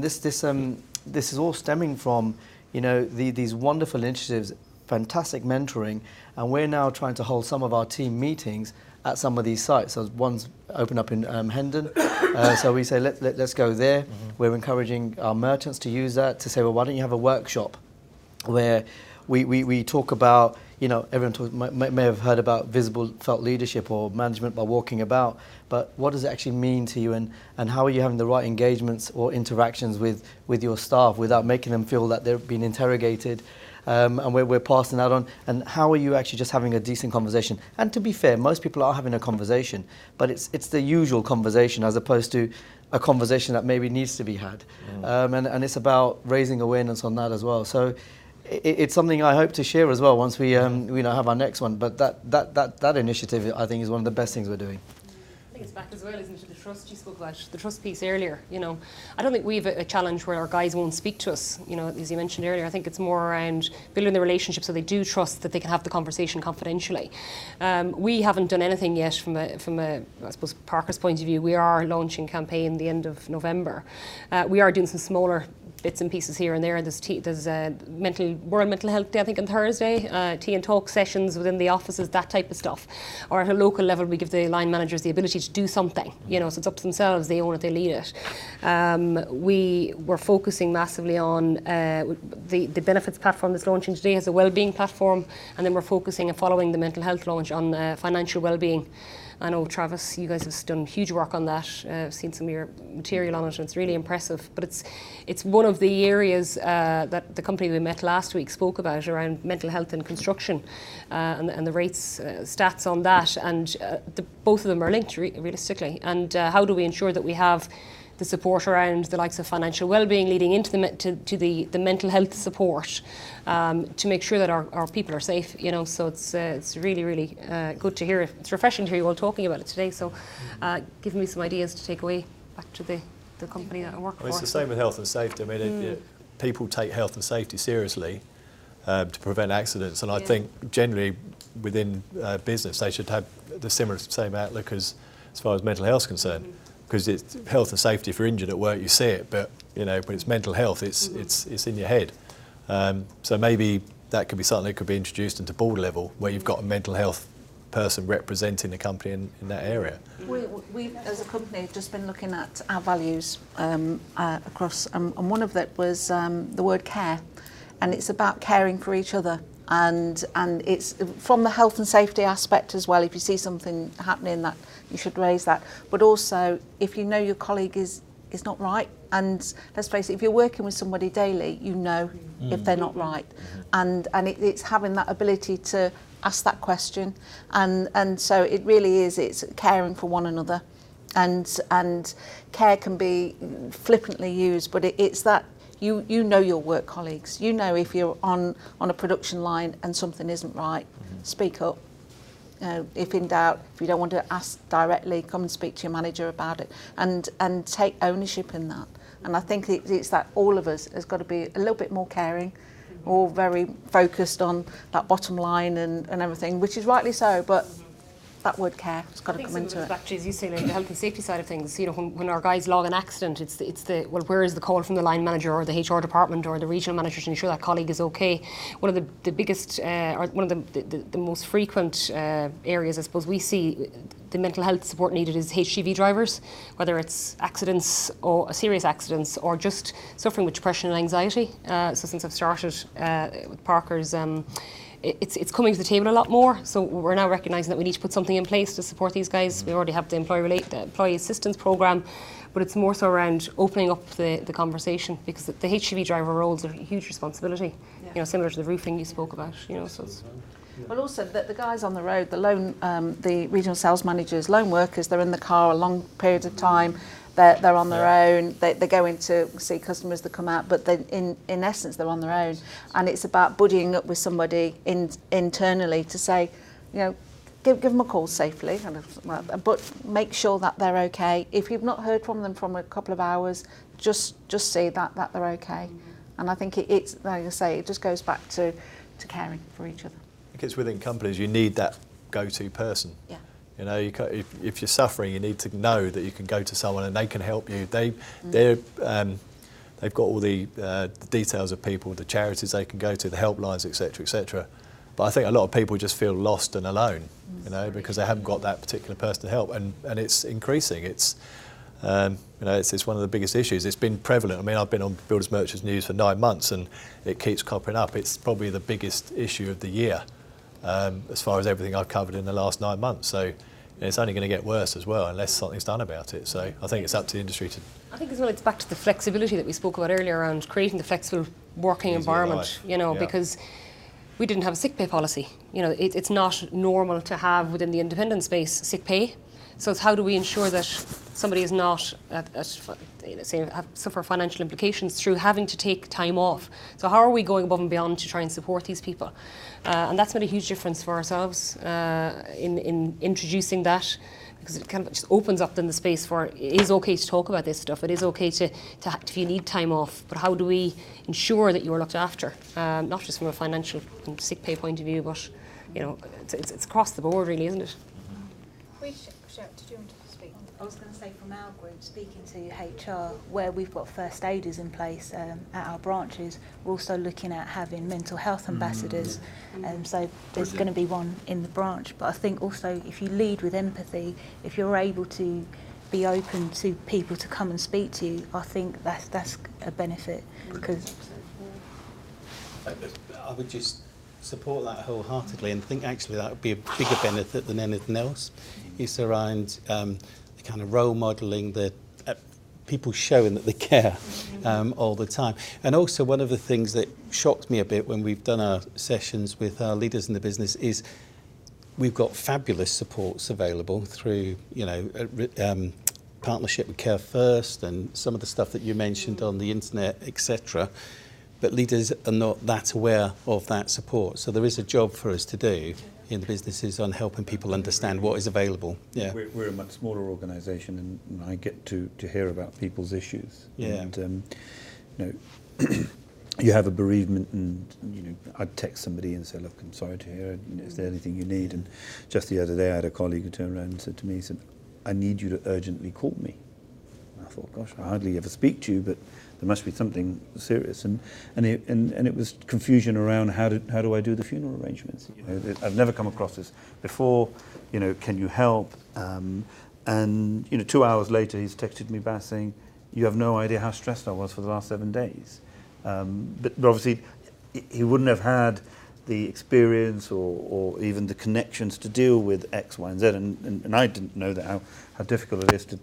this is all stemming from, you know, these wonderful initiatives, fantastic mentoring, and we're now trying to hold some of our team meetings at some of these sites. So one's open up in Hendon, so we say let's go there. We're encouraging our merchants to use that, to say, well, why don't you have a workshop where we talk about, you know, everyone may have heard about visible felt leadership or management by walking about, but what does it actually mean to you, and how are you having the right engagements or interactions with your staff without making them feel that they're being interrogated, and we're passing that on, and how are you actually just having a decent conversation? And to be fair, most people are having a conversation, but it's the usual conversation as opposed to a conversation that maybe needs to be had, and it's about raising awareness on that as well. So it's something I hope to share as well once we have our next one. But that initiative, I think, is one of the best things we're doing. I think it's back as well, isn't it? The trust you spoke about, the trust piece earlier. You know, I don't think we have a challenge where our guys won't speak to us. You know, as you mentioned earlier, I think it's more around building the relationship so they do trust that they can have the conversation confidentially. We haven't done anything yet from a I suppose Parker's point of view. We are launching a campaign the end of November. We are doing some smaller bits and pieces here and there. There's World Mental Health Day, I think, on Thursday. Tea and talk sessions within the offices, that type of stuff. Or at a local level, we give the line managers the ability to do something. You know, so it's up to themselves. They own it, they lead it. We were focusing massively on the benefits platform that's launching today has a wellbeing platform, and then we're focusing and following the mental health launch on financial wellbeing. I know, Travis, you guys have done huge work on that. I've seen some of your material on it, and it's really impressive. But it's one of the areas that the company we met last week spoke about around mental health in construction, and the rates, stats on that. And both of them are linked, realistically. And how do we ensure that we have the support around the likes of financial well-being leading into the mental health support to make sure that our people are safe, you know. So it's really, really good to hear it. It's refreshing to hear you all talking about it today. So giving me some ideas to take away back to the company that I work for. It's the same with health and safety. I mean, people take health and safety seriously to prevent accidents, and I think generally within business they should have the same outlook as far as mental health is concerned. Because it's health and safety. If you're injured at work, you see it, but you know, when it's mental health, it's in your head. So maybe that could be something that could be introduced into board level, where you've got a mental health person representing the company in that area. We as a company have just been looking at our values across, and one of that was the word care, and it's about caring for each other. And it's from the health and safety aspect as well. If you see something happening, that you should raise that. But also, if you know your colleague is not right, and let's face it, if you're working with somebody daily, you know if they're not right. And it's having that ability to ask that question, and so it really is. It's caring for one another, and care can be flippantly used, but it's that you know your work colleagues. You know if you're on a production line and something isn't right, speak up. If in doubt, if you don't want to ask directly, come and speak to your manager about it, and take ownership in that. And I think it's that all of us has got to be a little bit more caring, all very focused on that bottom line and everything, which is rightly so, but that word care has got to come into it. Back to, as you say, like the health and safety side of things. You know, when our guys log an accident, it's the well, where is the call from the line manager or the HR department or the regional manager to ensure that colleague is okay? One of the biggest, or one of the most frequent areas, I suppose, we see the mental health support needed is HGV drivers, whether it's accidents or serious accidents or just suffering with depression and anxiety. So since I've started with Parker's. It's coming to the table a lot more, so we're now recognising that we need to put something in place to support these guys. We already have the employee assistance programme, but it's more so around opening up the conversation, because the HGV driver roles are a huge responsibility, you know, similar to the roofing you spoke about, you know. So it's well, also the guys on the road, the regional sales managers, lone workers, they're in the car a long period of time. They're on their own. They go in to see customers that come out, but in essence they're on their own. And it's about buddying up with somebody internally to say, you know, give them a call safely, but make sure that they're okay. If you've not heard from them from a couple of hours, just see that they're okay. And I think it's like I say, it just goes back to caring for each other. I think it's within companies you need that go-to person. Yeah. You know, if you're suffering, you need to know that you can go to someone and they can help you. They've got all the details of people, the charities they can go to, the helplines, etc., etc. But I think a lot of people just feel lost and alone, you know, because they haven't got that particular person to help, and it's increasing. It's you know, it's one of the biggest issues. It's been prevalent. I mean, I've been on Builders Merchants News for 9 months, and it keeps cropping up. It's probably the biggest issue of the year. As far as everything I've covered in the last 9 months. So it's only going to get worse as well unless something's done about it. So I think it's up to the industry to... I think as well it's back to the flexibility that we spoke about earlier around creating the flexible working environment, you know, because we didn't have a sick pay policy. You know, it's not normal to have within the independent space sick pay. So it's how do we ensure that somebody is not suffer financial implications through having to take time off. So how are we going above and beyond to try and support these people? And that's made a huge difference for ourselves in introducing that, because it kind of just opens up then the space for it is okay to talk about this stuff. It is okay to if you need time off, but how do we ensure that you are looked after, not just from a financial and sick pay point of view, but you know, it's across the board, really, isn't it? Did you want to speak? I was going to say, from our group, speaking to HR, where we've got first aiders in place at our branches, we're also looking at having mental health ambassadors. So there's going to be one in the branch. But I think also, if you lead with empathy, if you're able to be open to people to come and speak to you, I think that's a benefit. Because I would just support that wholeheartedly and think actually that would be a bigger benefit than anything else. It's around the kind of role modelling, the people showing that they care all the time. And also one of the things that shocked me a bit when we've done our sessions with our leaders in the business is we've got fabulous supports available through, you know, partnership with Care First and some of the stuff that you mentioned on the internet, etc. But leaders are not that aware of that support. So there is a job for us to do in the businesses on helping people understand what is available. Yeah, we're a much smaller organisation, and I get to hear about people's issues. Yeah. And you know, you have a bereavement, and you know, I'd text somebody and say, "Look, I'm sorry to hear. Is there anything you need?" And just the other day, I had a colleague who turned around and said to me, he said, "I need you to urgently call me." And I thought, "Gosh, I hardly ever speak to you, but there must be something serious," and it was confusion around how do I do the funeral arrangements. You know, I've never come across this before. You know, can you help? And you know, 2 hours later, he's texted me back saying, "You have no idea how stressed I was for the last 7 days." But obviously, he wouldn't have had the experience or even the connections to deal with X, Y, and Z, and I didn't know that how difficult it is to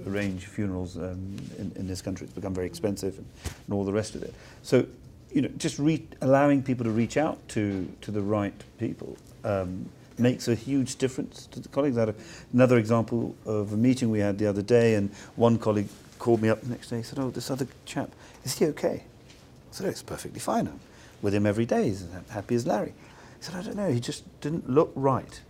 arrange funerals in this country. It's become very expensive and all the rest of it. So, just allowing people to reach out to the right people makes a huge difference to the colleagues. I had another example of a meeting we had the other day, and one colleague called me up the next day and said, "Oh, this other chap, is he okay?" I said, "Oh, it's perfectly fine. I'm with him every day. He's happy as Larry." He said, "I don't know, he just didn't look right."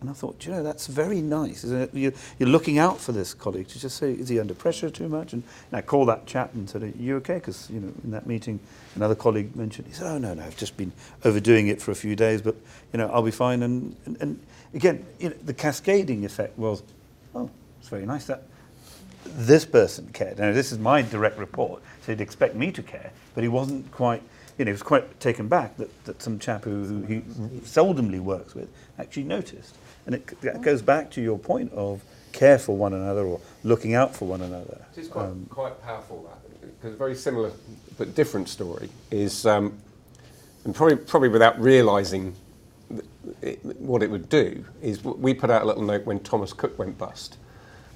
And I thought, that's very nice. Isn't it? You're looking out for this colleague to just say, is he under pressure too much? And I called that chap and said, "Are you okay?" Because, in that meeting, another colleague mentioned, he said, "Oh, no, I've just been overdoing it for a few days, but, I'll be fine." And again, the cascading effect was, oh, it's very nice that this person cared. Now, this is my direct report, so he'd expect me to care, but he wasn't quite, he was quite taken back that some chap who he seldomly works with actually noticed. And that goes back to your point of care for one another or looking out for one another. It's quite powerful, that, because a very similar but different story is, and probably without realising what it would do, is we put out a little note when Thomas Cook went bust,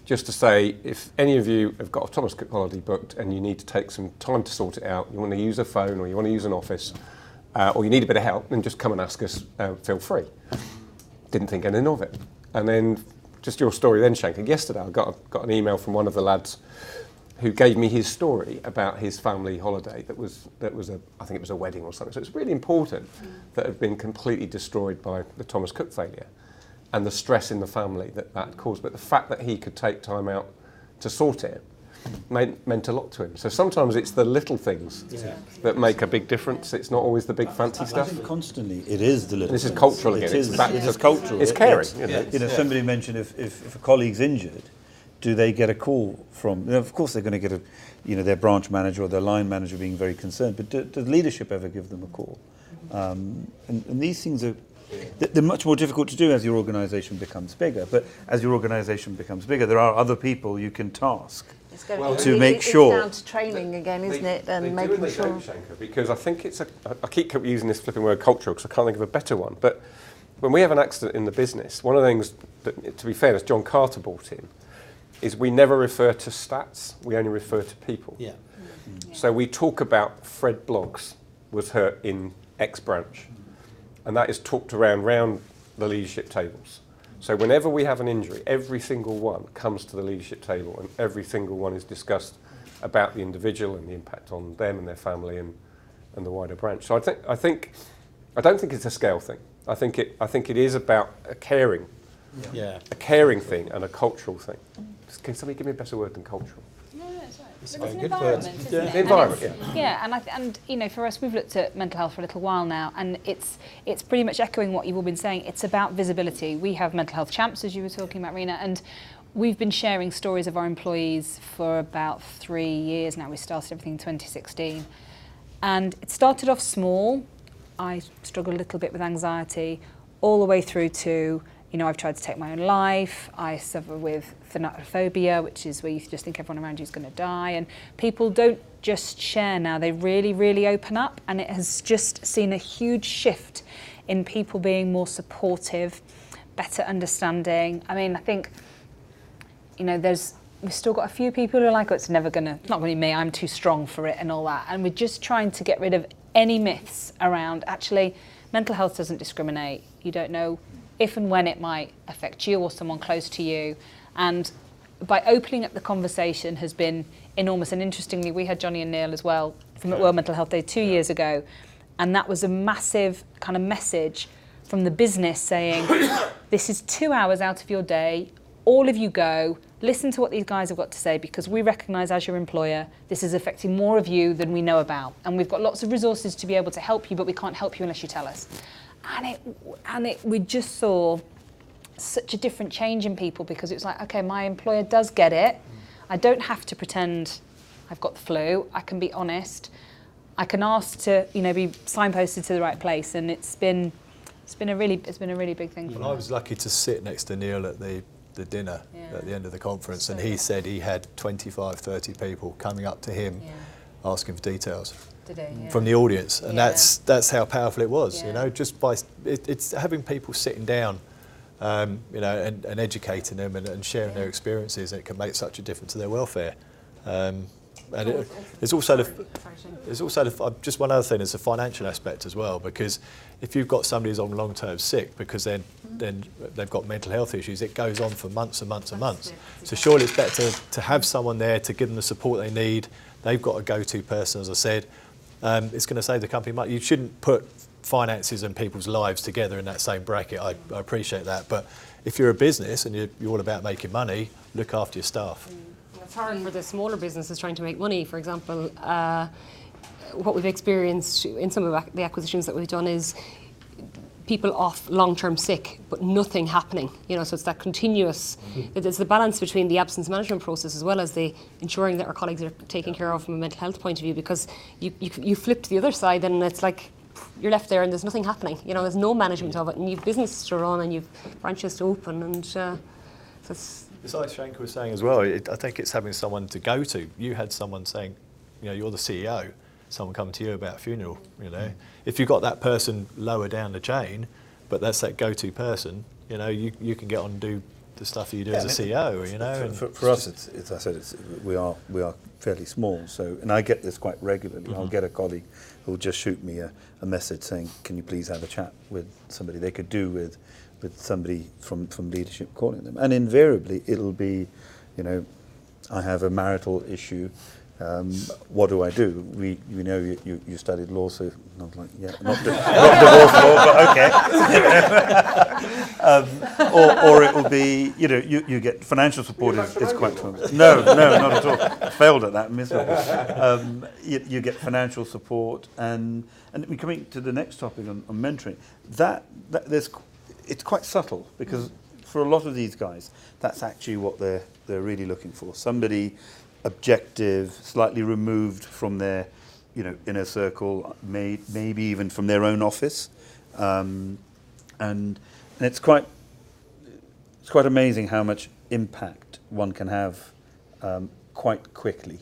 just to say, if any of you have got a Thomas Cook holiday booked and you need to take some time to sort it out, you want to use a phone or you want to use an office, or you need a bit of help, then just come and ask us, feel free. Didn't think anything of it. And then, just your story then, Shankar, yesterday I got an email from one of the lads who gave me his story about his family holiday that was I think it was a wedding or something. So it's really important that had been completely destroyed by the Thomas Cook failure and the stress in the family that caused. But the fact that he could take time out to sort it meant a lot to him. So sometimes it's the little things that make a big difference. It's not always the big fancy stuff. I think constantly it is the little This is things. cultural again. It's cultural. It's caring. Somebody mentioned if a colleague's injured, do they get a call from? Of course, they're going to get their branch manager or their line manager being very concerned. But does leadership ever give them a call? And these things are. They're much more difficult to do as your organisation becomes bigger. But as your organisation becomes bigger, there are other people you can task to make sure. It's down to training again, isn't it? And making sure. Shankar, because I think I keep using this flipping word cultural because I can't think of a better one. But when we have an accident in the business, one of the things that, to be fair, as John Carter brought in, is we never refer to stats. We only refer to people. Yeah. So we talk about Fred Bloggs was hurt in X branch. And that is talked around the leadership tables. So whenever we have an injury, every single one comes to the leadership table and every single one is discussed about the individual and the impact on them and their family and the wider branch. So I don't think it's a scale thing. I think it is about a caring thing and a cultural thing. Can somebody give me a better word than cultural? It's an environment, isn't it? The environment, for us, we've looked at mental health for a little while now, and it's pretty much echoing what you've all been saying. It's about visibility. We have mental health champs, as you were talking about, Rena, and we've been sharing stories of our employees for about 3 years now. We started everything in 2016, and it started off small. I struggled a little bit with anxiety, all the way through to, I've tried to take my own life. I suffer with thanatophobia, which is where you just think everyone around you is going to die. And people don't just share now, they really, really open up. And it has just seen a huge shift in people being more supportive, better understanding. I mean, I think, we've still got a few people who are like, it's not going to be me, I'm too strong for it and all that. And we're just trying to get rid of any myths around, actually, mental health doesn't discriminate. You don't know if and when it might affect you or someone close to you. And by opening up the conversation has been enormous. And interestingly, we had Johnny and Neil as well from World Mental Health Day 2 years ago. And that was a massive kind of message from the business saying, this is 2 hours out of your day, all of you go, listen to what these guys have got to say, because we recognise as your employer, this is affecting more of you than we know about. And we've got lots of resources to be able to help you, but we can't help you unless you tell us. And we just saw such a different change in people, because it's like, okay, my employer does get it. I don't have to pretend I've got the flu. I can be honest. I can ask to, be signposted to the right place, and it's been a really big thing for me. Well, I was lucky to sit next to Neil at the dinner at the end of the conference, and he said he had 25, 30 people coming up to him asking for details. From the audience, and that's how powerful it was. Just by it's having people sitting down, and educating them and sharing their experiences, and it can make such a difference to their welfare. and there's also just one other thing. There's the financial aspect as well, because if you've got somebody who's on long-term sick because then they've got mental health issues, it goes on for months and months and months. So surely it's better to have someone there to give them the support they need. They've got a go-to person, as I said. It's going to save the company money. You shouldn't put finances and people's lives together in that same bracket. I appreciate that, but if you're a business and you're all about making money, look after your staff. It's hard for the smaller businesses trying to make money. For example, what we've experienced in some of the acquisitions that we've done is people off long-term sick, but nothing happening. So it's that continuous. It's the balance between the absence management process as well as the ensuring that our colleagues are taken care of from a mental health point of view. Because you flip to the other side, and it's like you're left there and there's nothing happening. There's no management of it, and you've business to run and you've branches to open, and so it's. It's like Shanker was saying as well. I think it's having someone to go to. You had someone saying, you're the CEO. Someone coming to you about a funeral. If you've got that person lower down the chain, but that's that go-to person, you can get on and do the stuff that you do as a CEO. For us, it's I said we are fairly small. So, and I get this quite regularly. I'll get a colleague who'll just shoot me a message saying, "Can you please have a chat with somebody?" They could do with somebody from leadership calling them, and invariably it'll be, I have a marital issue. What do I do? We know you studied law, so not divorce law, but okay. Or it will be, you get financial support is quite common. No, not at all. I failed at that miserably. You get financial support, and coming to the next topic on mentoring, it's quite subtle, because for a lot of these guys, that's actually what they're really looking for. Somebody objective, slightly removed from their, inner circle, maybe even from their own office, and it's quite amazing how much impact one can have quite quickly,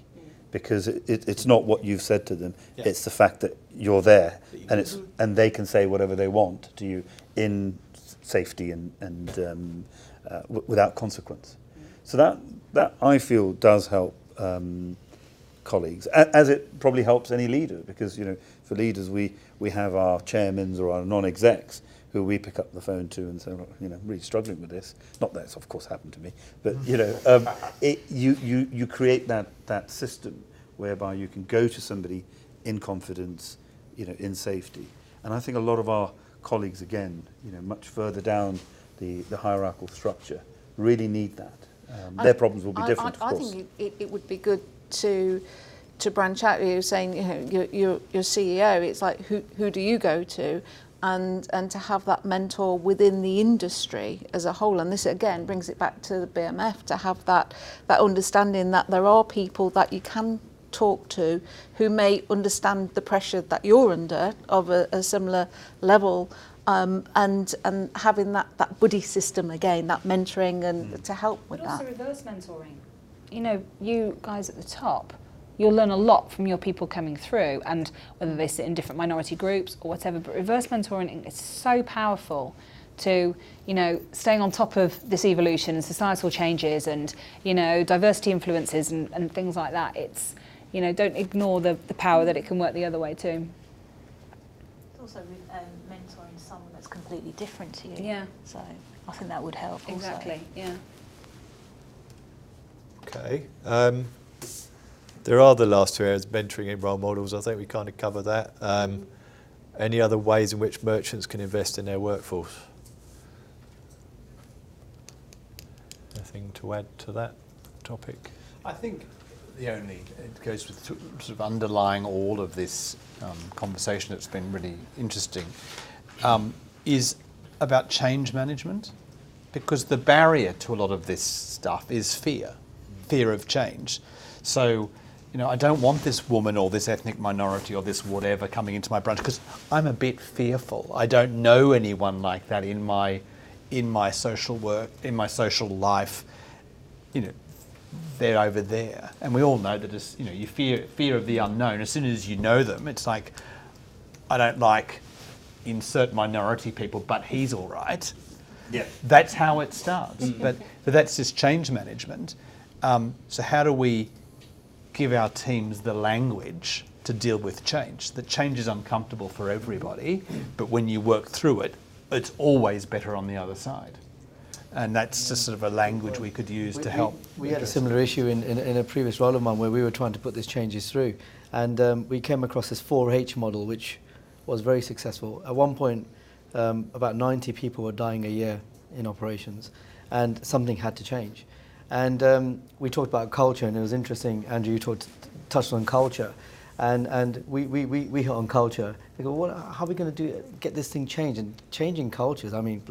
because it's not what you've said to them; it's the fact that you're there, and they can say whatever they want to you in safety and without consequence. So that I feel does help colleagues, as it probably helps any leader, because for leaders we have our chairmen or our non-execs who we pick up the phone to and say, I'm really struggling with this. Not that it's of course happened to me, but you create that system whereby you can go to somebody in confidence, in safety. And I think a lot of our colleagues, again, much further down the hierarchical structure, really need that. Their problems will be different, of course. I think it would be good to branch out. You were saying, you're CEO. It's like who do you go to, and to have that mentor within the industry as a whole. And this again brings it back to the BMF, to have that understanding that there are people that you can talk to who may understand the pressure that you're under of a similar level. And having that buddy system again, that mentoring, and to help with that. Also reverse mentoring. You guys at the top, you'll learn a lot from your people coming through, and whether they sit in different minority groups or whatever. But reverse mentoring is so powerful to, staying on top of this evolution and societal changes and, diversity influences and things like that. It's, don't ignore the power that it can work the other way too. It's also mentoring someone that's completely different to you. Yeah. So I think that would help. Exactly. Also. Yeah. Okay. There are the last two areas, mentoring and role models. I think we kind of cover that. Any other ways in which merchants can invest in their workforce? Anything to add to that topic? I think it goes with sort of underlying all of this conversation that's been really interesting, is about change management, because the barrier to a lot of this stuff is fear of change. So, I don't want this woman or this ethnic minority or this whatever coming into my branch, because I'm a bit fearful. I don't know anyone like that in my social work, in my social life. They're over there, and we all know that as you fear of the unknown. As soon as you know them, it's like, I don't like insert minority people, but he's all right. Yeah, that's how it starts. But that's just change management. So how do we give our teams the language to deal with change. That change is uncomfortable for everybody, but when you work through it, it's always better on the other side. And that's just sort of a language we could use to help. We had a similar issue in a previous role of mine where we were trying to put these changes through. And we came across this 4H model, which was very successful. At one point, about 90 people were dying a year in operations, and something had to change. And we talked about culture, and it was interesting, Andrew, you touched on culture. And we hit on culture. They go, well, how are we going to get this thing changed? And changing cultures, I mean,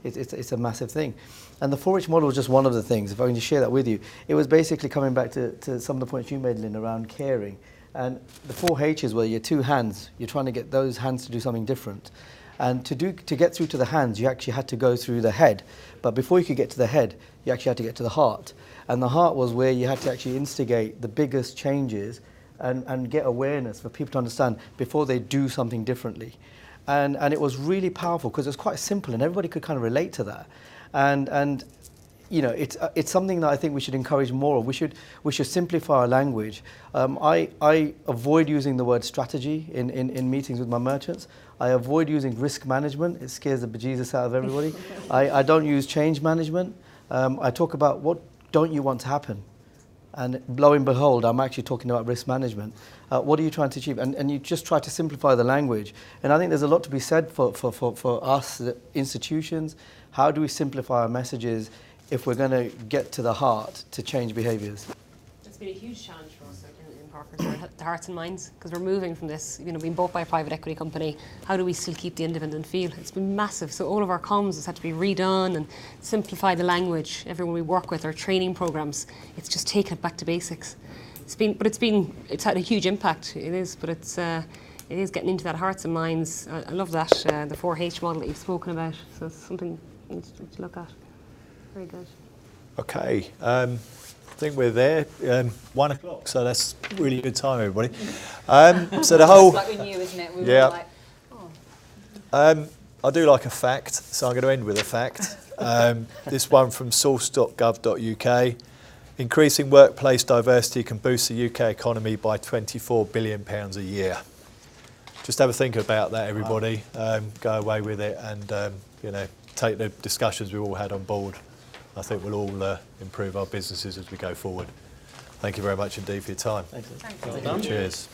it's a massive thing. And the 4H model was just one of the things. If I can just share that with you, it was basically coming back to some of the points you made, Lynn, around caring. And the 4H's were your two hands. You're trying to get those hands to do something different. And to get through to the hands, you actually had to go through the head. But before you could get to the head, you actually had to get to the heart. And the heart was where you had to actually instigate the biggest changes and get awareness for people to understand before they do something differently. And it was really powerful because it was quite simple and everybody could kind of relate to that. And you know, it's something that I think we should encourage more of. We should simplify our language. I avoid using the word strategy in meetings with my merchants. I avoid using risk management. It scares the bejesus out of everybody. I don't use change management. I talk about what don't you want to happen. And lo and behold, I'm actually talking about risk management. What are you trying to achieve? And you just try to simplify the language. And I think there's a lot to be said for us, the institutions. How do we simplify our messages if we're going to get to the heart to change behaviours? It's been a huge challenge for us in Parker's, the hearts and minds, because we're moving from this, you know, being bought by a private equity company. How do we still keep the independent feel? It's been massive. So all of our comms has had to be redone and simplify the language. Everyone we work with, our training programs, it's just taken it back to basics. It's had a huge impact. It is, but it is getting into that hearts and minds. I love that, the 4H model that you've spoken about. So it's something to look at. Very good. Okay, I think we're there. 1 o'clock, so that's really good time, everybody. So the whole. It's like we knew, isn't it? We yeah. were like, oh. I do like a fact, so I'm going to end with a fact. This one from source.gov.uk. Increasing workplace diversity can boost the UK economy by £24 billion a year. Just have a think about that, everybody. Go away with it and you know, take the discussions we've all had on board. I think we'll all improve our businesses as we go forward. Thank you very much indeed for your time. Thanks. Cheers.